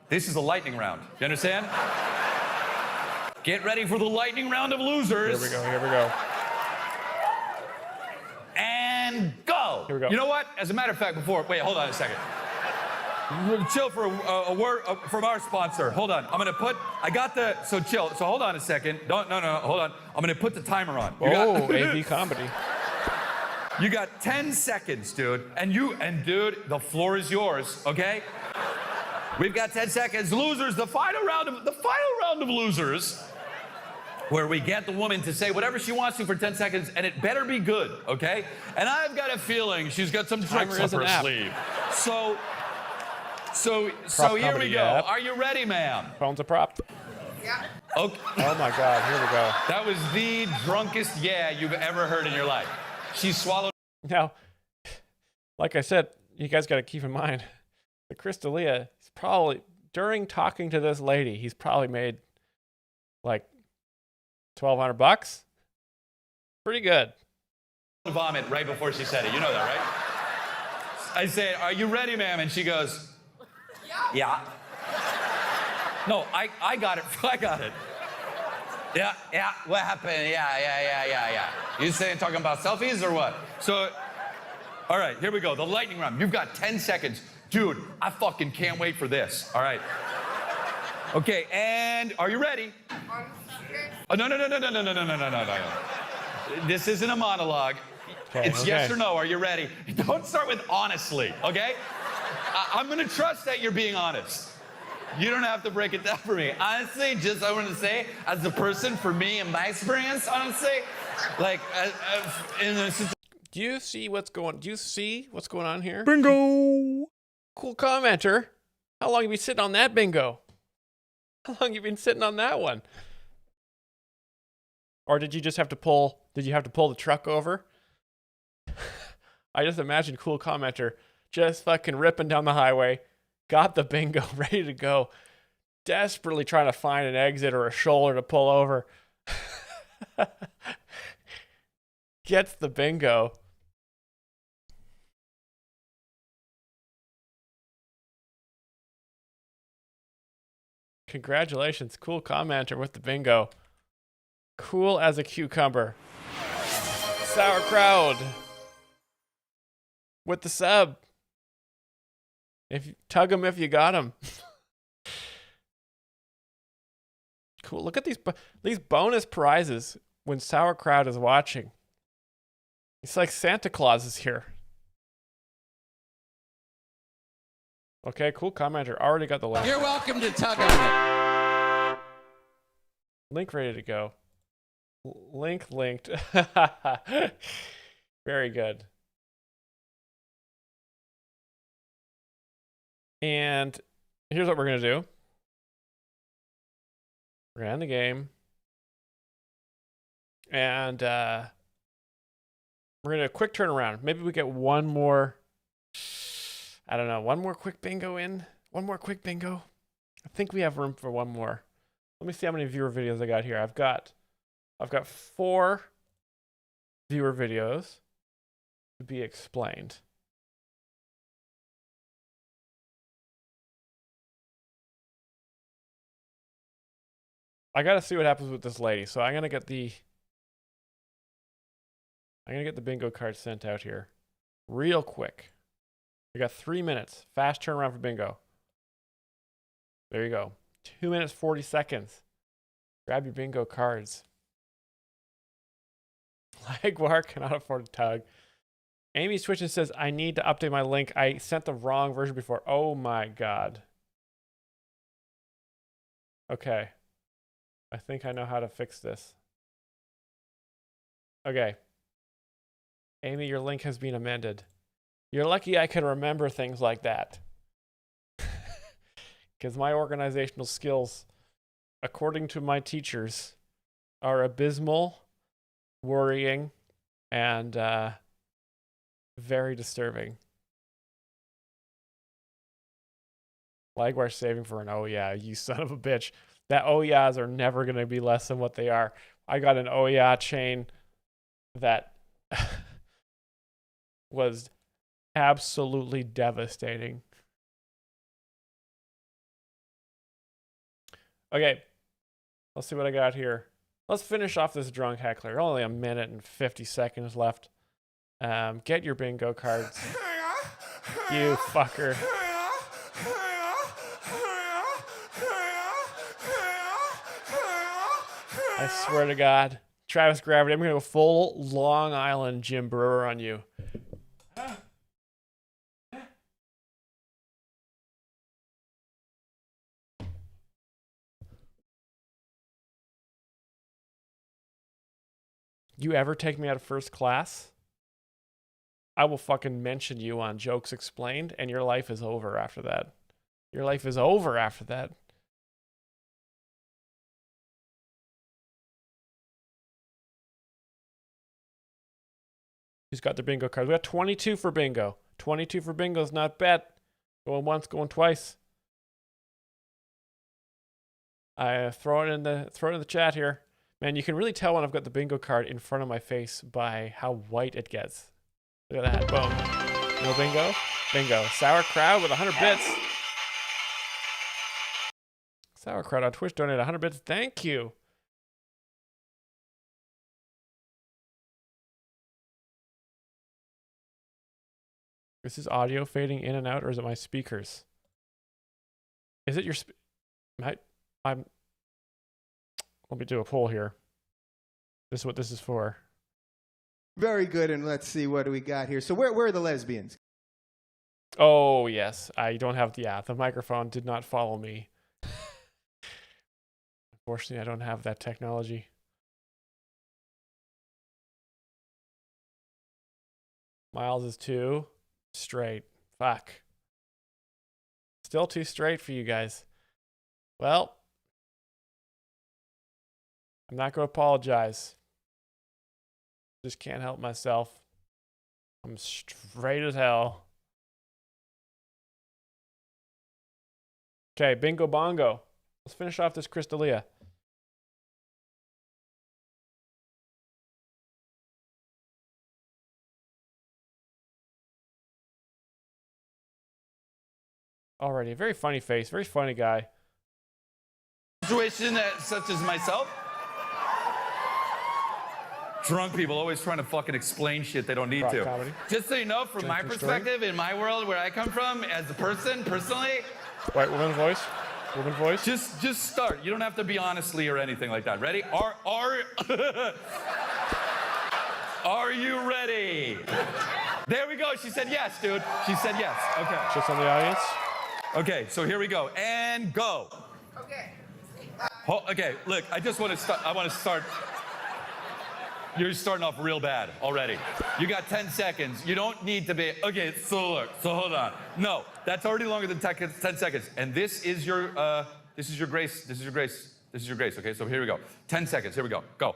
this is a lightning round. You understand? Get ready for the lightning round of losers. Here we go. And go. Here we go. You know what? As a matter of fact, wait, hold on a second. Chill for a word from our sponsor. Hold on. So chill. So hold on a second. No, hold on. I'm gonna put the timer on. AV comedy. You got 10 seconds, dude. And dude, the floor is yours, okay? We've got 10 seconds. Losers, the final round of losers, where we get the woman to say whatever she wants to for 10 seconds, and it better be good, okay? And I've got a feeling she's got some tricks up her sleeve. So here we go. App. Are you ready, ma'am? Phone's a prop. Yeah. Okay. Oh my God, here we go. That was the drunkest yeah you've ever heard in your life. She swallowed. Now, like I said, you guys got to keep in mind, the Chris D'Elia, he's probably, during talking to this lady, he's probably made like $1,200. Pretty good. Vomit right before she said it. You know that, right? I say, "Are you ready, ma'am?" And she goes, "Yeah." No, I got it. I got it. Yeah. What happened? Yeah. You saying talking about selfies or what? So, all right, here we go. The lightning round. You've got 10 seconds. Dude, I fucking can't wait for this. All right. Okay, and are you ready? Oh, no. This isn't a monologue. It's yes or no. Are you ready? Don't start with honestly, okay? I'm going to trust that you're being honest. You don't have to break it down for me. Honestly, just I want to say, as a person, for me and my experience, honestly, like, in this. Do you see what's going on here? Bingo! Cool commenter. How long have you been sitting on that bingo? How long have you been sitting on that one? Or did you have to pull the truck over? I just imagine cool commenter just fucking ripping down the highway, got the bingo ready to go, desperately trying to find an exit or a shoulder to pull over. Gets the bingo. Congratulations, cool commenter with the bingo. Cool as a cucumber. Sauerkraut with the sub. Tug him if you got him. Cool. Look at these bonus prizes when Sauerkraut is watching. It's like Santa Claus is here. Okay, cool commenter. Already got the link. You're welcome to tug on it. Link ready to go. Link linked. Very good. And here's what we're going to do. We're going to end the game. And we're going to do a quick turnaround. Maybe we get one more, I don't know, one more quick bingo in. One more quick bingo. I think we have room for one more. Let me see how many viewer videos I got here. I've got 4 viewer videos to be explained. I gotta see what happens with this lady. So I'm gonna get the bingo card sent out here real quick. We got 3 minutes. Fast turnaround for bingo. There you go. 2 minutes, 40 seconds. Grab your bingo cards. Legwar cannot afford a tug. Amy's Twitch and says, I need to update my link. I sent the wrong version before. Oh my God. Okay. I think I know how to fix this. Okay. Amy, your link has been amended. You're lucky I can remember things like that. Because my organizational skills, according to my teachers, are abysmal, worrying, and very disturbing. Legwar's saving for an oh yeah, you son of a bitch. That oh yeahs are never going to be less than what they are. I got an oh yeah chain that was absolutely devastating. Okay, let's see what I got here. Let's finish off this drunk heckler. Only a minute and 50 seconds left. Get your bingo cards. You fucker. I swear to God, Travis Gravity. I'm gonna go full Long Island Jim Brewer on you. You ever take me out of first class? I will fucking mention you on Jokes Explained, and your life is over after that. Your life is over after that. Who's got their bingo card? We got 22 for bingo. 22 for bingo is not bad. Going once, going twice. I throw it in the chat here. Man, you can really tell when I've got the bingo card in front of my face by how white it gets. Look at that. Boom. No bingo? Bingo. Sour Crowd with 100 bits. Sour Crowd on Twitch donated 100 bits. Thank you. Is this audio fading in and out, or is it my speakers? Is it your let me do a poll here. This is what this is for. Very good, and let's see what do we got here. So where are the lesbians? Oh, yes. I don't have the microphone did not follow me. Unfortunately, I don't have that technology. Myles is too straight. Fuck. Still too straight for you guys. Well, I'm not going to apologize. Just can't help myself. I'm straight as hell. Okay, bingo bongo. Let's finish off this Crystalia. Alrighty, very funny face, very funny guy. Situation such as myself. Drunk people always trying to fucking explain shit they don't need to. Comedy. Just so you know, from my perspective, in my world, where I come from, as a person, personally. White woman voice. Woman voice. Just start. You don't have to be honestly or anything like that. Ready? Are you ready? There we go. She said yes, dude. She said yes. Okay. Just on the audience. Okay, so here we go. And go. Okay. Okay, look, I just want to start. I want to start. You're starting off real bad already. You got 10 seconds. You don't need to be. Okay, so look. So hold on. No, that's already longer than 10 seconds. And this is your grace. This is your grace. This is your grace. Okay, so here we go. 10 seconds. Here we go. Go.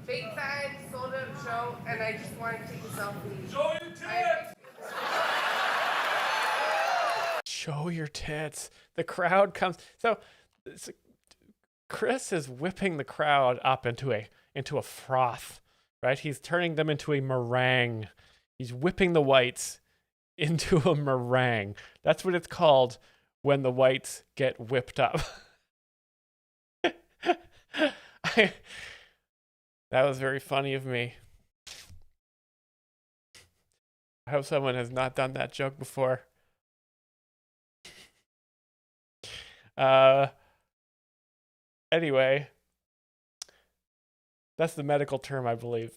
Big fan, sold out a show, and I just wanted to take a selfie. Show your tits! Show your tits. The crowd comes. So Chris is whipping the crowd up into a froth, right? He's turning them into a meringue. He's whipping the whites into a meringue. That's what it's called when the whites get whipped up. That was very funny of me. I hope someone has not done that joke before. Anyway, that's the medical term, I believe.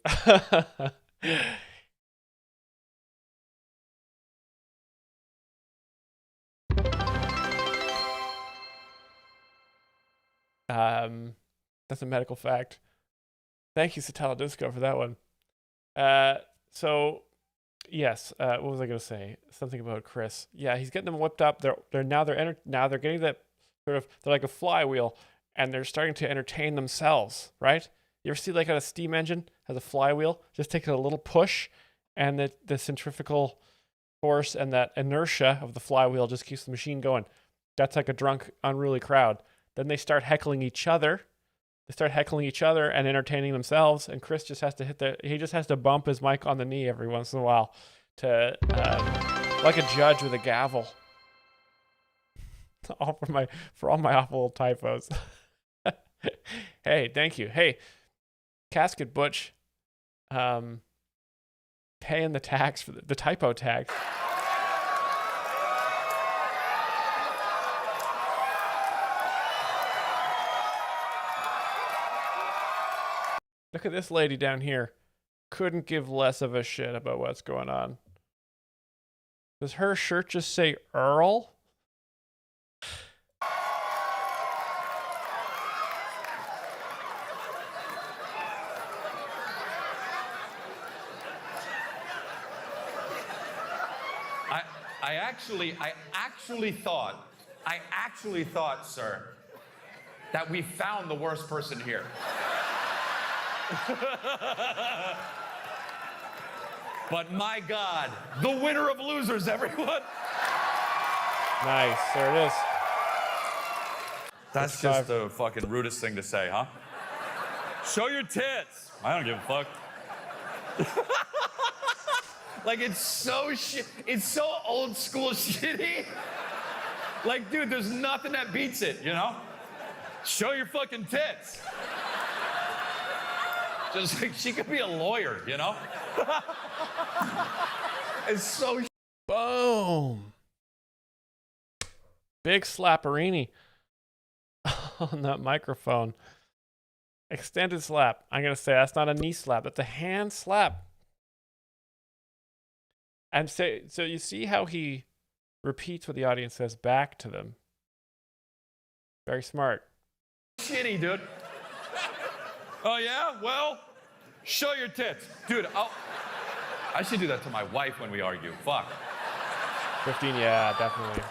That's a medical fact. Thank you, Satella Disco, for that one. So, yes. What was I going to say? Something about Chris. Yeah, he's getting them whipped up. They're getting that sort of. They're like a flywheel, and they're starting to entertain themselves. Right? You ever see like a steam engine has a flywheel? Just take a little push, and the centrifugal force and that inertia of the flywheel just keeps the machine going. That's like a drunk, unruly crowd. Then they start heckling each other. They start heckling each other and entertaining themselves, and Chris just has to he just has to bump his mic on the knee every once in a while to like a judge with a gavel. For all my awful typos. Hey, thank you. Hey, Casket Butch, paying the tax for the typo tax. Look at this lady down here. Couldn't give less of a shit about what's going on. Does her shirt just say Earl? I actually thought, sir, that we found the worst person here. But my God, the winner of losers, everyone. Nice, there it is. That's just the fucking rudest thing to say, huh? Show your tits. I don't give a fuck. Like, it's so old school shitty. Like, dude, there's nothing that beats it, you know? Show your fucking tits. Just like, she could be a lawyer, you know? It's so boom. Big slapperini on that microphone. Extended slap. I'm going to say that's not a knee slap. That's a hand slap. And so you see how he repeats what the audience says back to them. Very smart. shitty, dude. Oh, yeah? Well, show your tits. Dude, I should do that to my wife when we argue. Fuck. 15, yeah, definitely.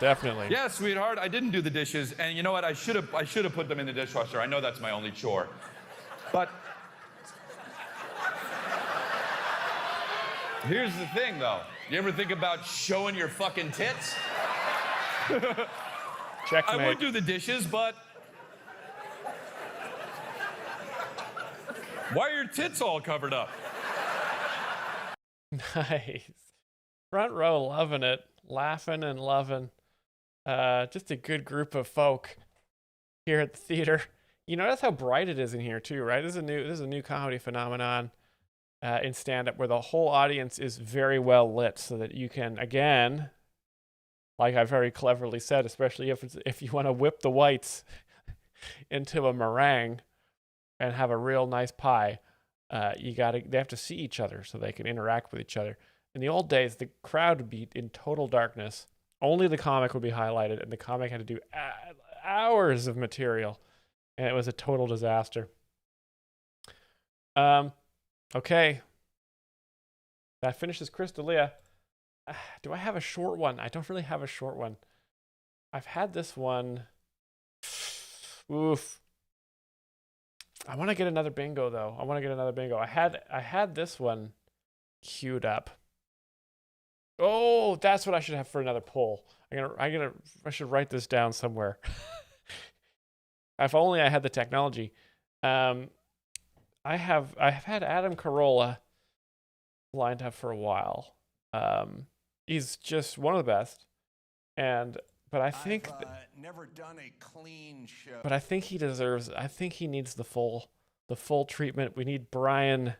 Definitely. Yeah, sweetheart, I didn't do the dishes, and you know what? I should have put them in the dishwasher. I know that's my only chore. But here's the thing, though. You ever think about showing your fucking tits? Checkmate. I would do the dishes, but why are your tits all covered up? Nice. Front row loving it. Laughing and loving. Just a good group of folk here at the theater. You notice how bright it is in here too, right? This is a new comedy phenomenon in stand-up where the whole audience is very well lit so that you can, again, like I very cleverly said, especially if you want to whip the whites into a meringue and have a real nice pie, they have to see each other so they can interact with each other. In the old days, the crowd would be in total darkness. Only the comic would be highlighted, and the comic had to do hours of material, and it was a total disaster. Okay. That finishes Chris D'Elia. Do I have a short one? I don't really have a short one. I've had this one. Oof. I want to get another bingo, though. I had this one queued up. Oh, that's what I should have for another poll. I should write this down somewhere. If only I had the technology. I've had Adam Carolla lined up for a while. He's just one of the best. But I think never done a clean show. But I think he deserves. I think he needs the full treatment. We need Brian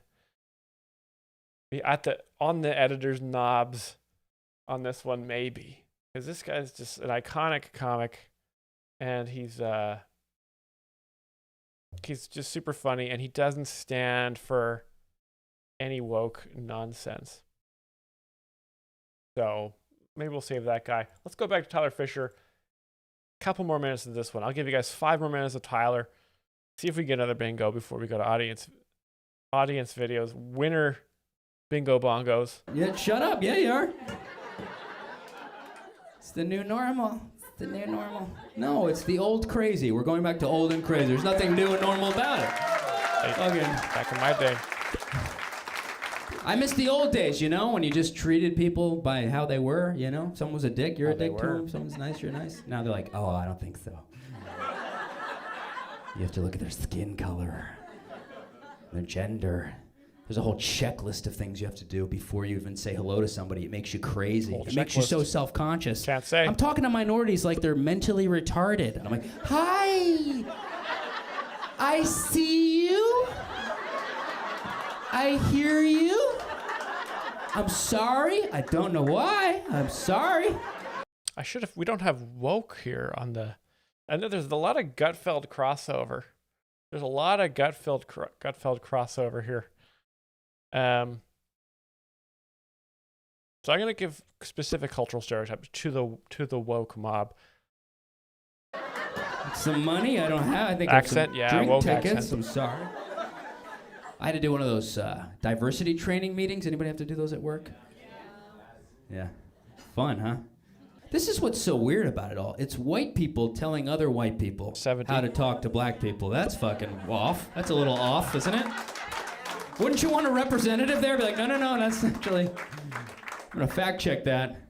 on the editor's knobs on this one, maybe, because this guy's just an iconic comic, and he's just super funny, and he doesn't stand for any woke nonsense. So maybe we'll save that guy. Let's go back to Tyler Fisher. Couple more minutes of this one. I'll give you guys 5 more minutes of Tyler. See if we get another bingo before we go to audience videos. Winner bingo bongos. Yeah, shut up. Yeah, you are. It's the new normal. No, it's the old crazy. We're going back to old and crazy. There's nothing new and normal about it. Hey, back in my day. I miss the old days, when you just treated people by how they were, Someone was a dick, you're a dick to them. Someone's nice, you're nice. Now they're like, oh, I don't think so. You have to look at their skin color, their gender. There's a whole checklist of things you have to do before you even say hello to somebody. It makes you crazy. It makes you so self-conscious. Can't say. I'm talking to minorities like they're mentally retarded. I'm like, hi, I see you. I hear you. I'm sorry. I don't know why. I'm sorry. We don't have woke here on the. I know there's a lot of Gutfeld crossover There's a lot of gut-filled crossover here. So I'm gonna give specific cultural stereotypes to the woke mob. Some money I don't have. I think accent, I have some drink woke tickets. accent. I'm sorry. I had to do one of those diversity training meetings. Anybody have to do those at work? Yeah. Fun, huh? This is what's so weird about it all. It's white people telling other white people how to talk to black people. That's fucking off. That's a little off, isn't it? Wouldn't you want a representative there? Be like, no, that's actually... I'm gonna fact check that.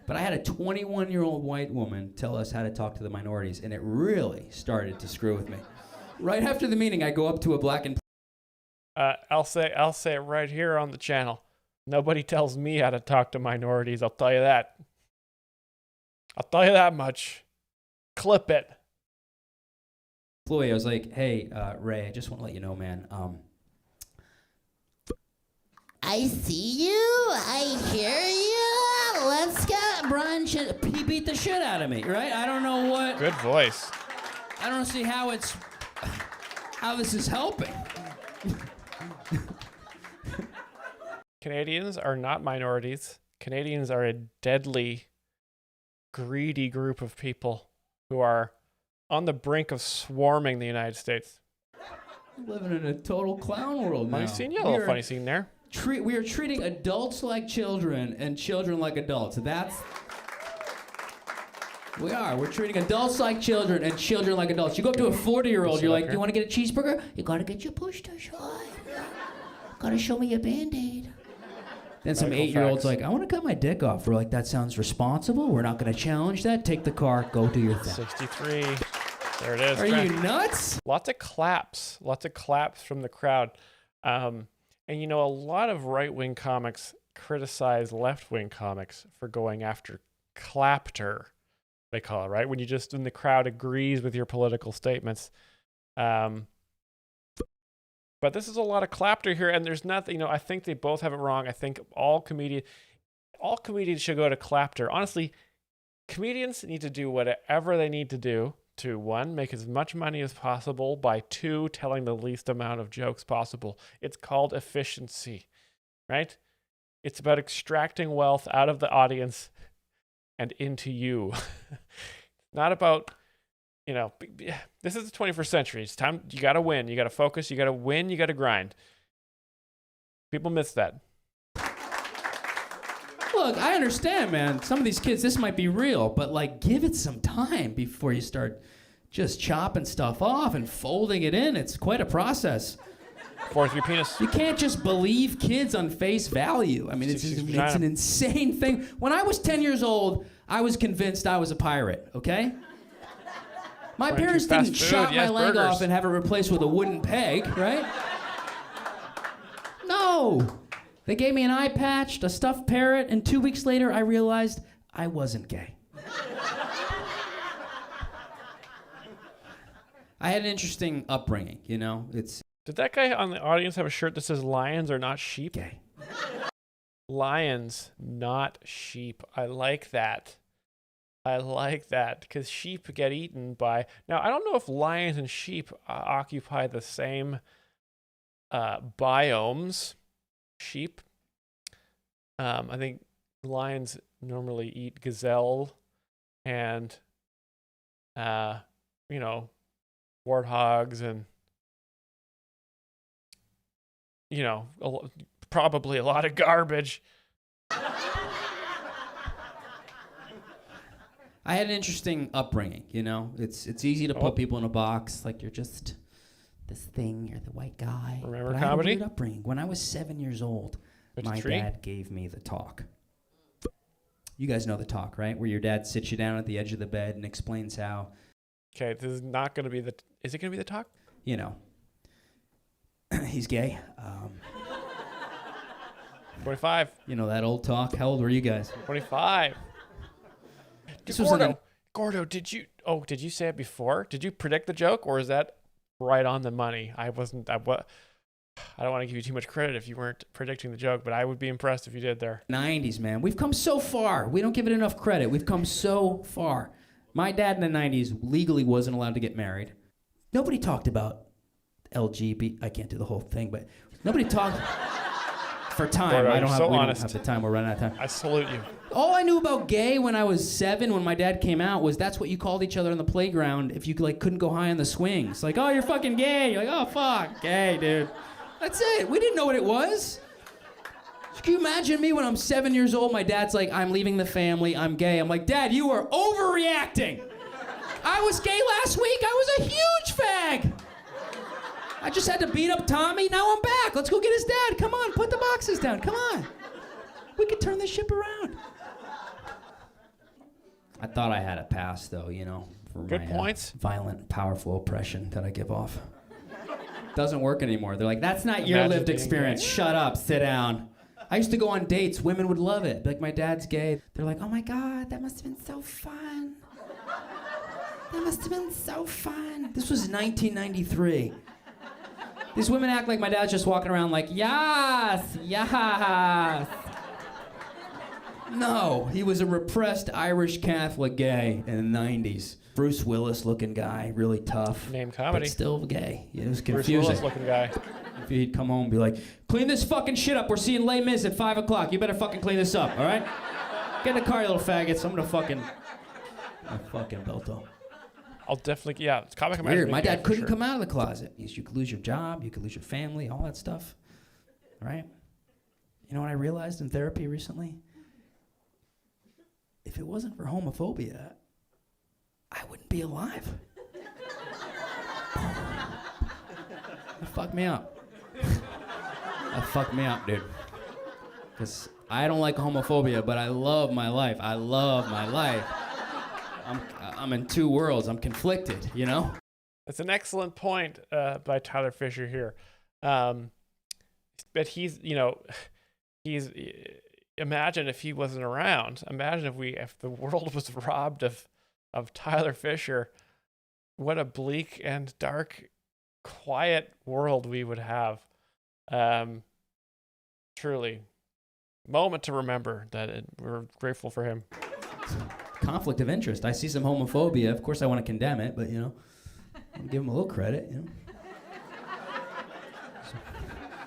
But I had a 21-year-old white woman tell us how to talk to the minorities, and it really started to screw with me. Right after the meeting, I go up to a black and... I'll say it right here on the channel. Nobody tells me how to talk to minorities, I'll tell you that. I'll tell you that much. Clip it. Employee, I was like, hey, Ray, I just want to let you know, man. I see you. I hear you. Let's get brunch. He beat the shit out of me, right? I don't know what. Good voice. I don't see how this is helping. Canadians are not minorities. Canadians are a deadly, greedy group of people who are on the brink of swarming the United States. Living in a total clown world now. Funny scene, yeah, a little funny scene there. We are treating adults like children and children like adults. We are. We're treating adults like children and children like adults. You go up to a 40-year-old, you're like, do you want to get a cheeseburger? You got to get your push to shine. Got to show me your Band-Aid. Then some 8-year-old's like, I want to cut my dick off. We're like, that sounds responsible. We're not going to challenge that. Take the car. Go do your thing. 63. There it is. Are you nuts? Lots of claps. Lots of claps from the crowd. And you know, a lot of right-wing comics criticize left-wing comics for going after clapter, they call it, right? When the crowd agrees with your political statements. But this is a lot of clapter here, and there's nothing, I think they both have it wrong. I think all comedians should go to clapter. Honestly, comedians need to do whatever they need to do to, 1, make as much money as possible, by 2, telling the least amount of jokes possible. It's called efficiency, right? It's about extracting wealth out of the audience and into you. Not about, this is the 21st century. It's time, you got to win. You got to focus. You got to win. You got to grind. People miss that. Look, I understand, man. Some of these kids, this might be real, but give it some time before you start just chopping stuff off and folding it in. It's quite a process. 4-3 penis. You can't just believe kids on face value. I mean, it's an insane thing. When I was 10 years old, I was convinced I was a pirate, okay? My parents didn't chop my leg off and have it replaced with a wooden peg, right? No. They gave me an eye patch, a stuffed parrot, and 2 weeks later, I realized I wasn't gay. I had an interesting upbringing, Did that guy on the audience have a shirt that says lions are not sheep? Gay. Lions, not sheep. I like that. Because sheep get eaten by... Now, I don't know if lions and sheep occupy the same biomes. Sheep. I think lions normally eat gazelle and, warthogs and, probably a lot of garbage. I had an interesting upbringing, It's easy to put people in a box, like you're just this thing, you're the white guy. Remember but comedy? I had a weird upbringing. When I was 7 years old, my dad gave me the talk. You guys know the talk, right? Where your dad sits you down at the edge of the bed and explains how... Okay, this is not going to be the... Is it going to be the talk? He's gay. 25. That old talk. How old were you guys? 25. Gordo, did you say it before? Did you predict the joke, or is that right on the money? I don't want to give you too much credit if you weren't predicting the joke, but I would be impressed if you did there. 90s, man. We've come so far. We don't give it enough credit. We've come so far. My dad in the 90s legally wasn't allowed to get married. Nobody talked about LGBT. I can't do the whole thing, but nobody talks for time. Gordo, I don't you're have, so we honest. don't have the time. We're running out of time. I salute you. All I knew about gay when I was 7, when my dad came out, was that's what you called each other on the playground if you like couldn't go high on the swings. Like, oh, you're fucking gay. You're like, oh, fuck, gay, dude. That's it. We didn't know what it was. Can you imagine me when I'm 7 years old? My dad's like, I'm leaving the family. I'm gay. I'm like, Dad, you are overreacting. I was gay last week. I was a huge fag. I just had to beat up Tommy. Now I'm back. Let's go get his dad. Come on, put the boxes down. Come on. We could turn this ship around. I thought I had a pass, though, you know, for Good my points. Violent, powerful oppression that I give off. Doesn't work anymore. They're like, that's not your Imagine lived being experience. gay. Shut up, sit down. I used to go on dates. Women would love it. Like, my dad's gay. They're like, oh my God, that must have been so fun. That must have been so fun. This was 1993. These women act like my dad's just walking around like, yes, yes. No, he was a repressed Irish Catholic gay in the 90s. Bruce Willis looking guy, really tough. Name comedy. But still gay. It was Bruce confusing. Willis looking guy. If he'd come home and be like, clean this fucking shit up. We're seeing Les Mis at 5 o'clock. You better fucking clean this up, all right? Get in the car, you little faggots. I'm gonna fucking belto. I'll definitely, yeah. It's comic Weird. imagine My being gay dad for couldn't sure. come out of the closet. You could lose your job. You could lose your family. All that stuff. Right? You know what I realized in therapy recently? If it wasn't for homophobia, I wouldn't be alive. That fucked me up. That fucked me up, dude. Because I don't like homophobia, but I love my life. I love my life. I'm in two worlds. I'm conflicted, you know? That's an excellent point by Tyler Fisher here. But he's, you know, imagine if he wasn't around. Imagine if the world was robbed of Tyler Fisher. What a bleak and dark, quiet world we would have. Truly, moment to remember that we're grateful for him. Conflict of interest. I see some homophobia. Of course, I want to condemn it, but, you know, I'll give him a little credit, you know?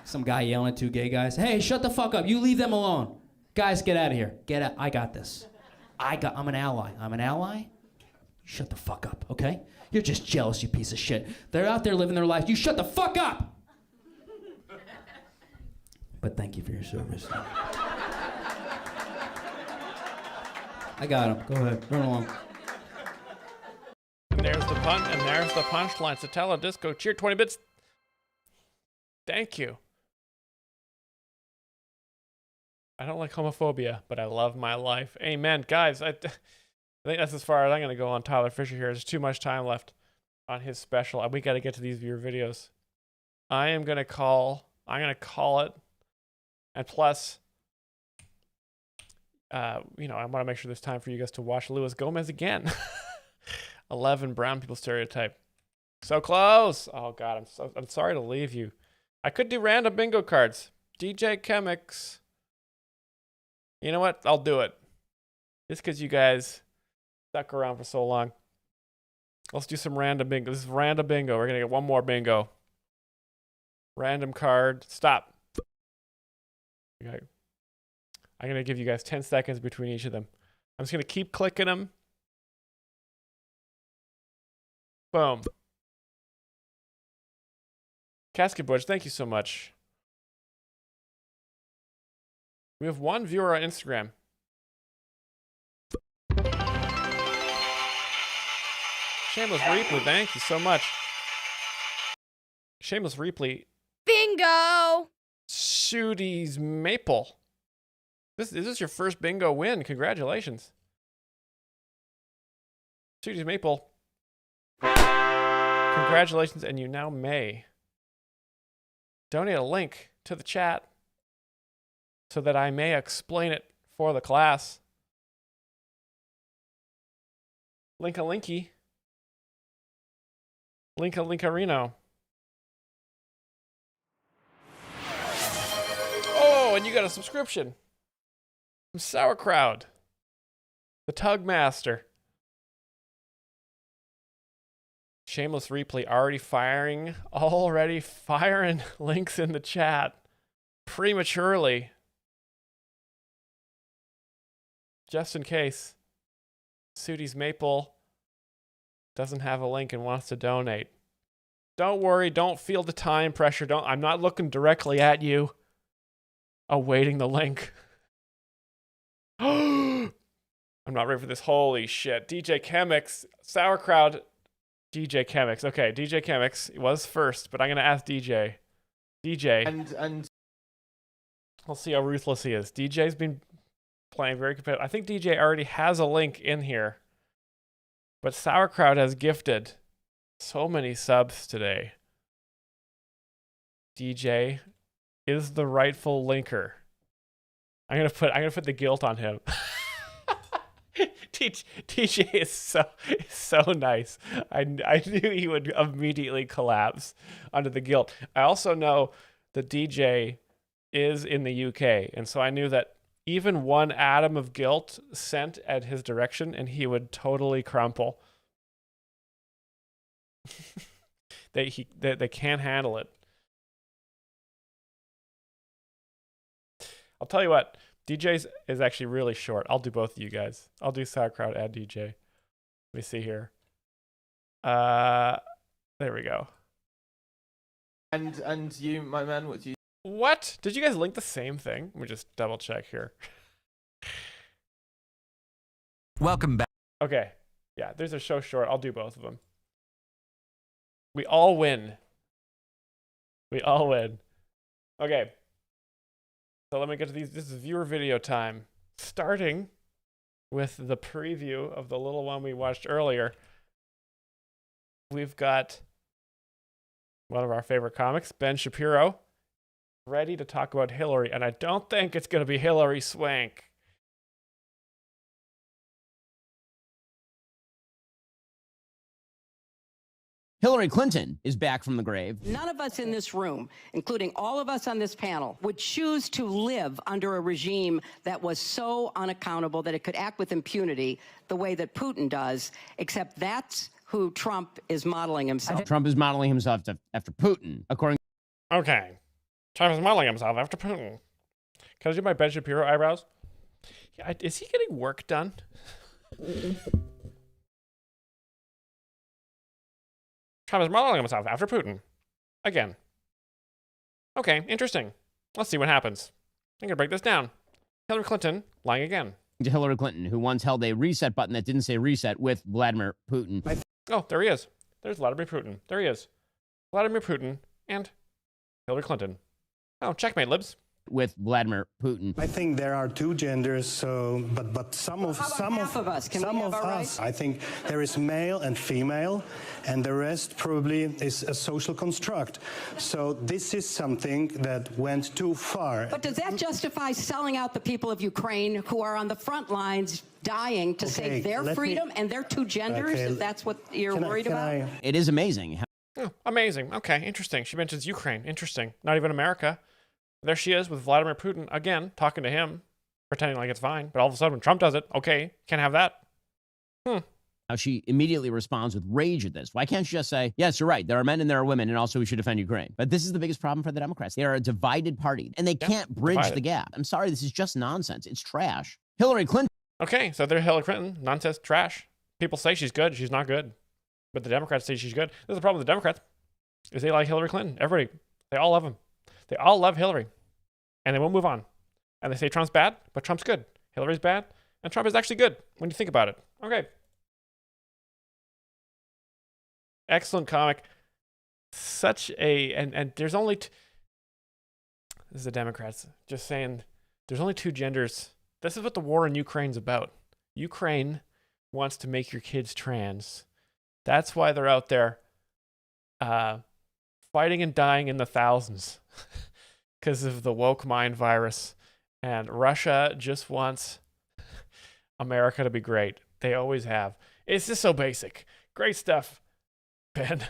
Some guy yelling at two gay guys, hey, shut the fuck up. You leave them alone. Guys, get out of here. Get out. I got this. I'm an ally. I'm an ally. Shut the fuck up, okay? You're just jealous, you piece of shit. They're out there living their life. You shut the fuck up! But thank you for your service. I got him. Go ahead. Run along. And there's the punchline. Satella Disco cheer 20 bits. Thank you. I don't like homophobia, but I love my life. Amen. Guys, I think that's as far as I'm going to go on Tyler Fisher here. There's too much time left on his special. We got to get to these viewer videos. I'm going to call it. And plus, you know, I want to make sure there's time for you guys to watch Luis Gomez again. 11 brown people stereotype. So close. Oh God, I'm sorry to leave you. I could do random bingo cards. DJ Chemics. You know what? I'll do it. Just because you guys stuck around for so long. Let's do some random bingo. This is random bingo. We're gonna get one more bingo. Random card. Stop. Okay. I'm gonna give you guys 10 seconds between each of them. I'm just gonna keep clicking them. Boom. Casket Butch, thank you so much. We have one viewer on Instagram. Shameless Repley, thank you so much. Shameless Repley. Bingo! Shooties Maple. Is this your first bingo win? Congratulations. Shooties Maple. Congratulations, and you now may donate a link to the chat so that I may explain it for the class. Linka-linky. Linka-linkarino. Oh, and you got a subscription from Sauerkraut, the Tug Master. Shameless replay already firing links in the chat prematurely. Just in case Sudi's Maple doesn't have a link and wants to donate. Don't worry, don't feel the time pressure. I'm not looking directly at you. Awaiting the link. I'm not ready for this. Holy shit. DJ Chemix, Sauerkraut, DJ Chemix. Okay, DJ Chemix was first, but I'm gonna ask DJ. DJ. And let's see how ruthless he is. DJ's been playing very competitive. I think DJ already has a link in here. But Sauerkraut has gifted so many subs today. DJ is the rightful linker. I'm gonna put the guilt on him. DJ is so nice. I knew he would immediately collapse under the guilt. I also know that DJ is in the UK, and so I knew that even one atom of guilt sent at his direction, and he would totally crumple. They can't handle it. I'll tell you what, DJ's is actually really short. I'll do both of you guys. I'll do Sauerkraut and DJ. Let me see here. There we go. And you, my man, what do you? What? Did you guys link the same thing? Let me just double check here. Welcome back. Okay. Yeah, these are so short. I'll do both of them. We all win. We all win. Okay. So let me get to these. This is viewer video time. Starting with the preview of the little one we watched earlier. We've got one of our favorite comics, Ben Shapiro, ready to talk about Hillary, and I don't think it's going to be Hillary Swank. Hillary Clinton is back from the grave. None of us in this room, including all of us on this panel, would choose to live under a regime that was so unaccountable that it could act with impunity the way that Putin does, except that's who Trump is modeling himself. Trump is modeling himself after Putin, according. Okay. Trump is modeling himself after Putin. Can I do my Ben Shapiro eyebrows? Yeah, is he getting work done? Trump is modeling himself after Putin. Again. Okay, interesting. Let's see what happens. I'm going to break this down. Hillary Clinton lying again. To Hillary Clinton, who once held a reset button that didn't say reset with Vladimir Putin. Oh, there he is. There's Vladimir Putin. There he is. Vladimir Putin and Hillary Clinton. Oh, checkmate, libs. With Vladimir Putin. I think there are two genders, so but some of us, I think there is male and female, and the rest probably is a social construct. So this is something that went too far. But does that justify selling out the people of Ukraine who are on the front lines dying to save their freedom and their two genders, if that's what you're worried about? It is amazing. Oh, amazing. Okay, interesting. She mentions Ukraine. Interesting. Not even America. There she is with Vladimir Putin, again, talking to him, pretending like it's fine. But all of a sudden, when Trump does it, okay, can't have that. Now she immediately responds with rage at this. Why can't she just say, yes, you're right, there are men and there are women, and also we should defend Ukraine? But this is the biggest problem for the Democrats. They are a divided party, and they can't bridge the gap. I'm sorry, this is just nonsense. It's trash. Hillary Clinton. Okay, so there's Hillary Clinton. Nonsense, trash. People say she's good. She's not good. But the Democrats say she's good. This is the problem with the Democrats, is they like Hillary Clinton. Everybody, they all love him. They all love Hillary. And they won't move on. And they say Trump's bad, but Trump's good. Hillary's bad, and Trump is actually good when you think about it. Okay. Excellent comic. Such a... And there's only... This is the Democrats just saying there's only two genders. This is what the war in Ukraine's about. Ukraine wants to make your kids trans. That's why they're out there fighting and dying in the thousands. Because of the woke mind virus. And Russia just wants America to be great. They always have. It's just so basic. Great stuff, Ben.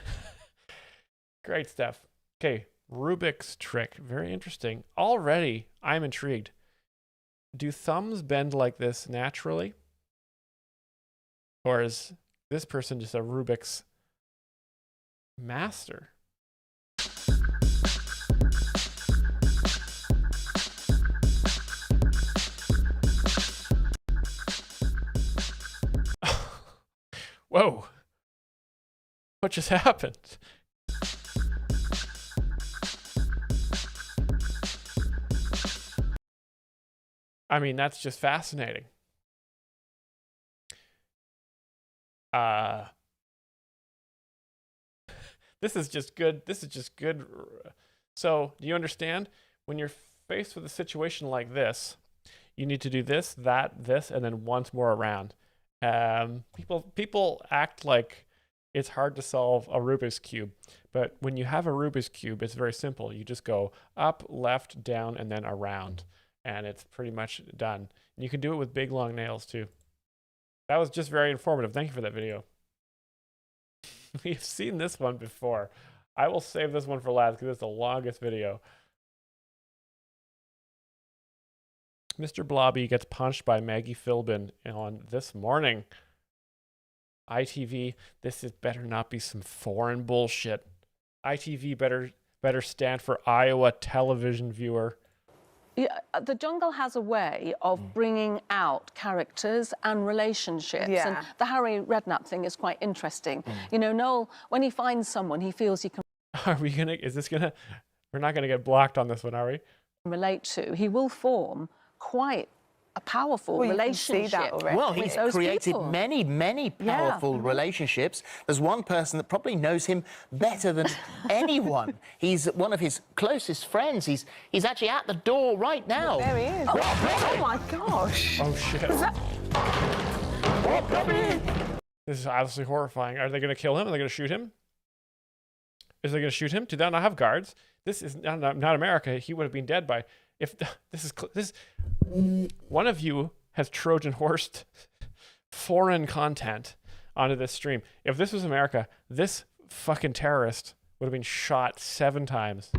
Great stuff. Okay, Rubik's trick. Very interesting. Already, I'm intrigued. Do thumbs bend like this naturally? Or is this person just a Rubik's Master. Whoa. What just happened? I mean, that's just fascinating. This is just good. This is just good. So, do you understand? When you're faced with a situation like this, you need to do this, that, this, and then once more around. People act like it's hard to solve a Rubik's Cube, but when you have a Rubik's Cube, it's very simple. You just go up, left, down, and then around, and it's pretty much done. And you can do it with big, long nails, too. That was just very informative. Thank you for that video. We've seen this one before. I will save this one for last because it's the longest video. Mr. Blobby gets punched by Maggie Philbin on This Morning. ITV, this is better not be some foreign bullshit. ITV better stand for Iowa television viewer. Yeah, the jungle has a way of bringing out characters and relationships. Yeah. And the Harry Redknapp thing is quite interesting. You know, Noel, when he finds someone he feels he can We're not gonna get blocked on this one, are we? relate to, he will form quite a powerful relationship. Well, he's with those created people. many powerful relationships. There's one person that probably knows him better than anyone. He's one of his closest friends. He's actually at the door right now. There he is. Oh my gosh. Oh shit. This is absolutely horrifying. Are they gonna kill him? Are they gonna shoot him? Is they gonna shoot him? Do they not have guards? This is not America. He would have been dead by. If this one of you has Trojan horsed foreign content onto this stream. If this was America, this fucking terrorist would have been shot 7 times.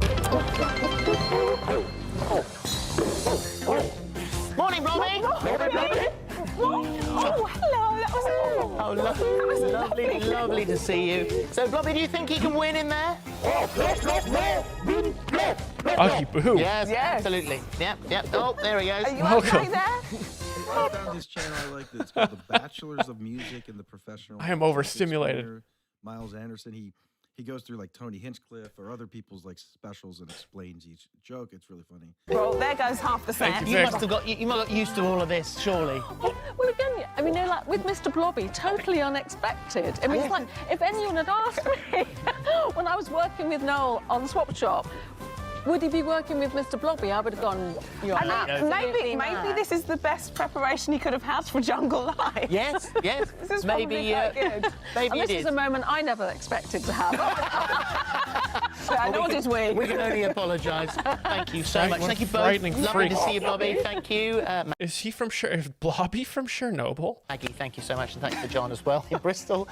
Morning, Robbie. Oh, hello. That was Oh, lovely to see you. So, Blobby, do you think he can win in there? Ugly boo. Yes, absolutely. Yep. Oh, there he goes. Are you okay there? I found this channel I like this. It's called The Bachelors of Music and the Professional. I am overstimulated. Myles Anderson, he goes through like Tony Hinchcliffe or other people's like specials and explains each joke. It's really funny. Well, there goes half the set. You must have got used to all of this, surely. Well, again, I mean, like with Mr. Blobby, totally unexpected. I mean, it's like if anyone had asked me when I was working with Noel on Swap Shop, would he be working with Mr. Blobby? I would have gone, you're absolutely mad. Maybe this is the best preparation he could have had for Jungle Live. Yes. This is Maybe, probably quite good. maybe And it this is a moment I never expected to have. Nor did we. We can only apologise. Thank you so much. What Thank you both. frightening Lovely freak. to see you, Blobby. Thank you. Is he from Is Blobby from Chernobyl? Maggie, thank you so much, and thanks to John as well in Bristol.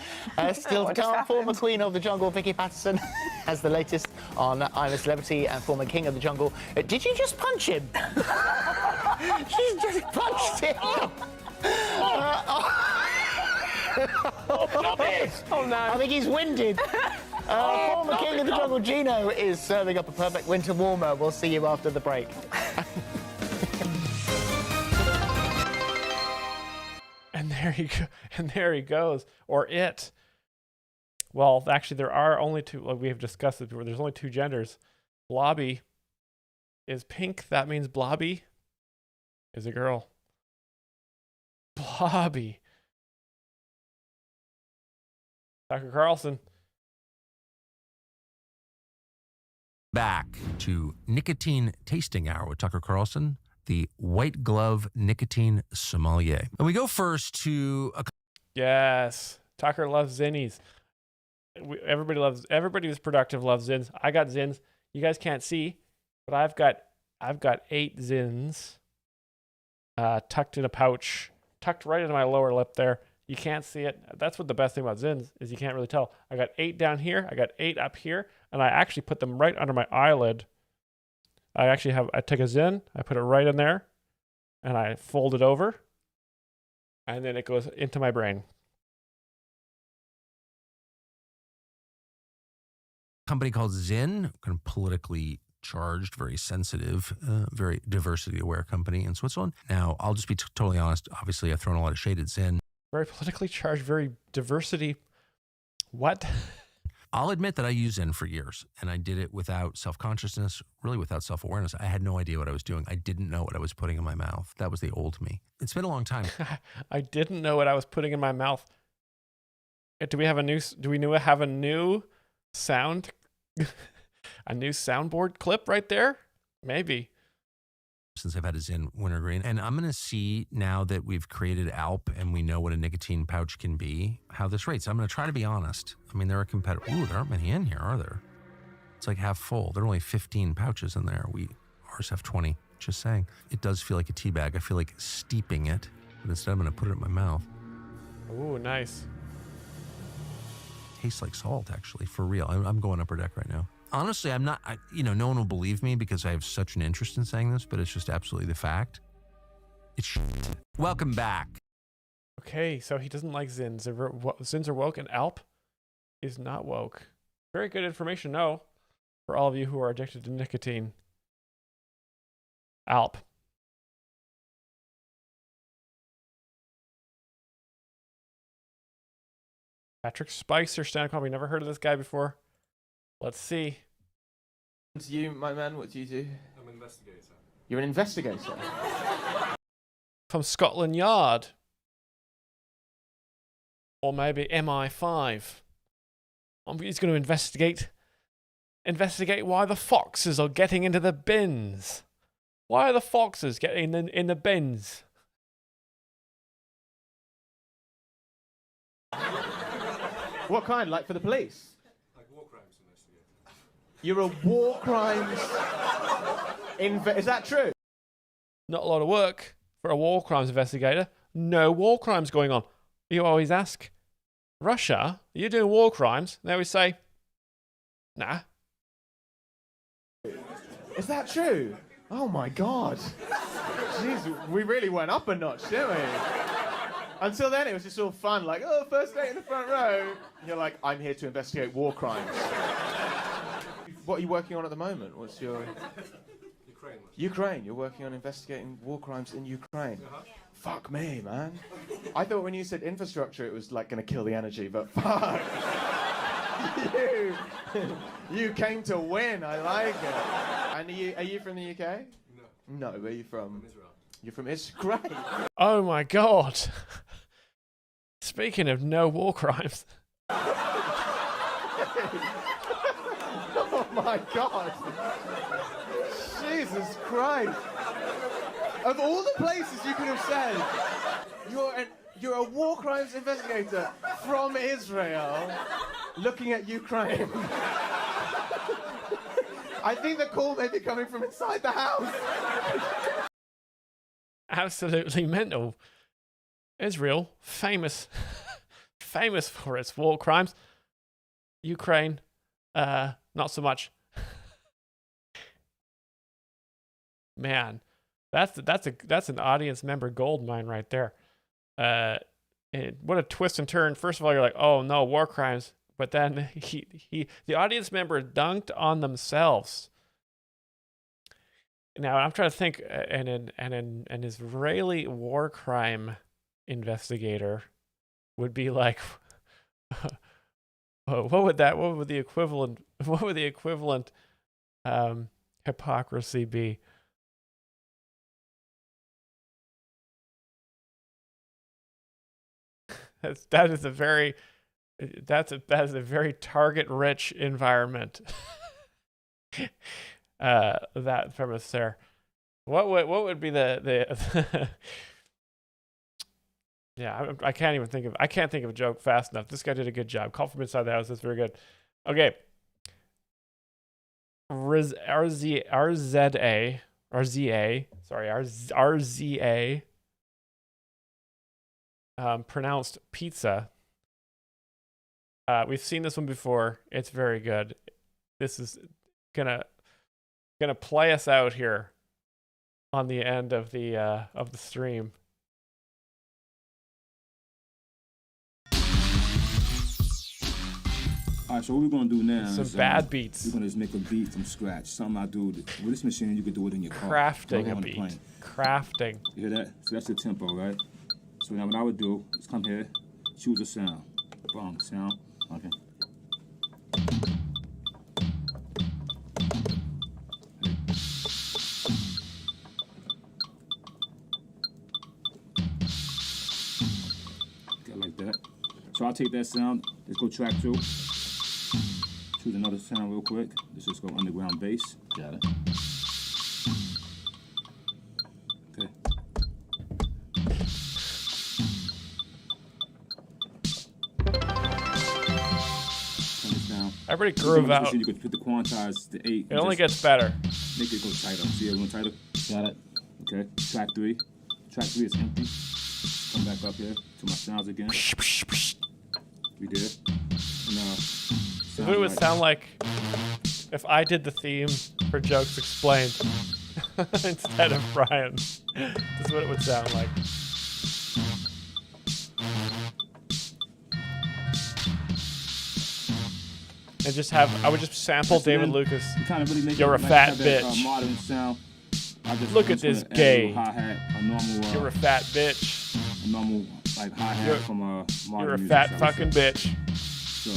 Still to come, former Queen of the Jungle, Vicky Patterson, has the latest on I'm a Celebrity, and former King of the Jungle. Did you just punch him? She just punched him. Oh no. I think he's winded. Former King of the Jungle, Gino, is serving up a perfect winter warmer. We'll see you after the break. And there he goes, or it. Well, actually, there are only 2. Like we have discussed it before. There's only 2 genders. Blobby is pink. That means Blobby is a girl. Blobby. Tucker Carlson. Back to Nicotine Tasting Hour with Tucker Carlson, the white glove nicotine sommelier. And we go first to Yes, Tucker loves Zinnies. Everybody who's productive loves Zins. I got Zins. You guys can't see, but I've got 8 Zins tucked in a pouch, tucked right into my lower lip there. You can't see it. That's what the best thing about Zins is, you can't really tell. I got 8 down here, I got 8 up here, and I actually put them right under my eyelid. I take a Zin, I put it right in there, and I fold it over, and then it goes into my brain. Company called Zinn, kind of politically charged, very sensitive, very diversity-aware company in Switzerland. Now, I'll just be totally honest. Obviously, I've thrown a lot of shade at Zinn. Very politically charged, very diversity. What? I'll admit that I used Zinn for years, and I did it without self-consciousness, really without self-awareness. I had no idea what I was doing. I didn't know what I was putting in my mouth. That was the old me. It's been a long time. I didn't know what I was putting in my mouth. Do we have a new sound? A new soundboard clip right there? Maybe. Since I've had a Zinn wintergreen. And I'm going to see, now that we've created Alp and we know what a nicotine pouch can be, how this rates. I'm going to try to be honest. I mean, there are competitors. Ooh, there aren't many in here, are there? It's like half full. There are only 15 pouches in there. Ours have 20. Just saying. It does feel like a tea bag. I feel like steeping it, but instead I'm going to put it in my mouth. Ooh, nice. Tastes like salt, actually, for real. I'm going upper deck right now. Honestly, I'm not, no one will believe me because I have such an interest in saying this, but it's just absolutely the fact. It's shit. Welcome back. Okay, so he doesn't like Zins. Zins are woke and Alp is not woke. Very good information to know for all of you who are addicted to nicotine. Alp. Patrick Spicer, stand-up comedy. Never heard of this guy before. Let's see. To you, my man, what do you do? I'm an investigator. You're an investigator? From Scotland Yard. Or maybe MI5. He's going to investigate why the foxes are getting into the bins. Why are the foxes getting in the bins? What kind? Like for the police? Like war crimes investigator. You're a war crimes is that true? Not a lot of work for a war crimes investigator. No war crimes going on. You always ask, Russia, are you doing war crimes? They always say, nah. Is that true? Oh my God. Jeez, we really went up a notch, didn't we? Until then, it was just all fun, like, oh, first date in the front row. And you're like, I'm here to investigate war crimes. What are you working on at the moment? What's your... Ukraine. Ukraine. You're working on investigating war crimes in Ukraine. Fuck me, man. I thought when you said infrastructure, it was like going to kill the energy, but fuck. You came to win. I like it. And are you from the UK? No. No, where are you from? Israel. You're from Israel? Great. Oh my God. Speaking of no war crimes. Oh my God. Jesus Christ. Of all the places you could have said, you're a war crimes investigator from Israel looking at Ukraine. I think the call may be coming from inside the house. Absolutely mental. Israel, famous for its war crimes. Ukraine, not so much. Man, that's an audience member gold mine right there. What a twist and turn. First of all, you're like, oh no, war crimes, but then the audience member dunked on themselves. Now I'm trying to think, an Israeli war crime investigator would be like, what would the equivalent hypocrisy be? That is a very target-rich environment. That premise there. What would be the yeah, I can't think of a joke fast enough. This guy did a good job. Call from inside the house. That's very good. Okay. RZA. Pronounced pizza. We've seen this one before. It's very good. This is gonna play us out here on the end of the stream. All right, so what we're gonna do now Some is bad beats. We're gonna just make a beat from scratch. Something I do with this machine. You could do it in your car. Crafting or a on the beat. plane. Crafting. You hear that? So that's the tempo, right? So now what I would do is come here, choose a sound. Boom, sound. Okay. Like that. So I'll take that sound. Let's go track 2. Choose another sound real quick. Let's just go underground bass. Got it. Okay. Turn this down. Everybody groove out. You could put the quantize to 8. It only gets better. Make it go tighter. See everyone tighter? Got it. Okay. Track 3. Track 3 is empty. Come back up here to my sounds again. We did. And, What it would sound like if I did the theme for Jokes Explained instead of Brian. This is what it would sound like. And just have, I would just sample David Lucas. Kind of really make You're a like, fat have that, bitch. Modern sound. Look at this gay. Hi-hat, a normal, You're a fat bitch. A normal like hi-hat from a modern You're a music fat style. fucking bitch. So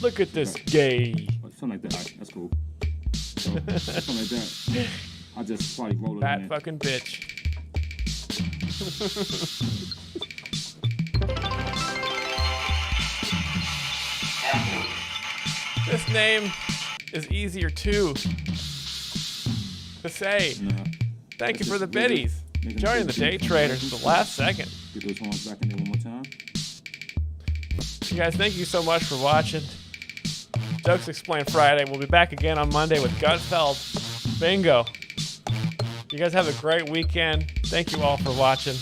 look at this gay. Something like that. All right, that's cool. So something like that. I just probably roll it Fat in. fucking bitch. This name is easier too to say. Thank you for the biddies. Joining the day traders at the last second. Get those horns back in there one more time. You guys, thank you so much for watching. Jokes Explained Friday. We'll be back again on Monday with Gutfeld. Bingo. You guys have a great weekend. Thank you all for watching.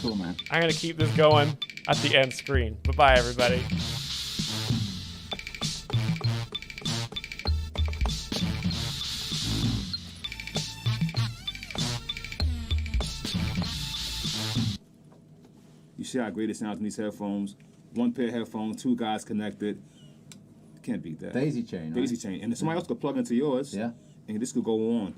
Cool, man. I'm going to keep this going at the end screen. Bye-bye, everybody. You see how great it sounds in these headphones. One pair of headphones, 2 guys connected. Can't beat that. Daisy chain, right? Daisy chain. And then somebody else could plug into yours. Yeah. And this could go on.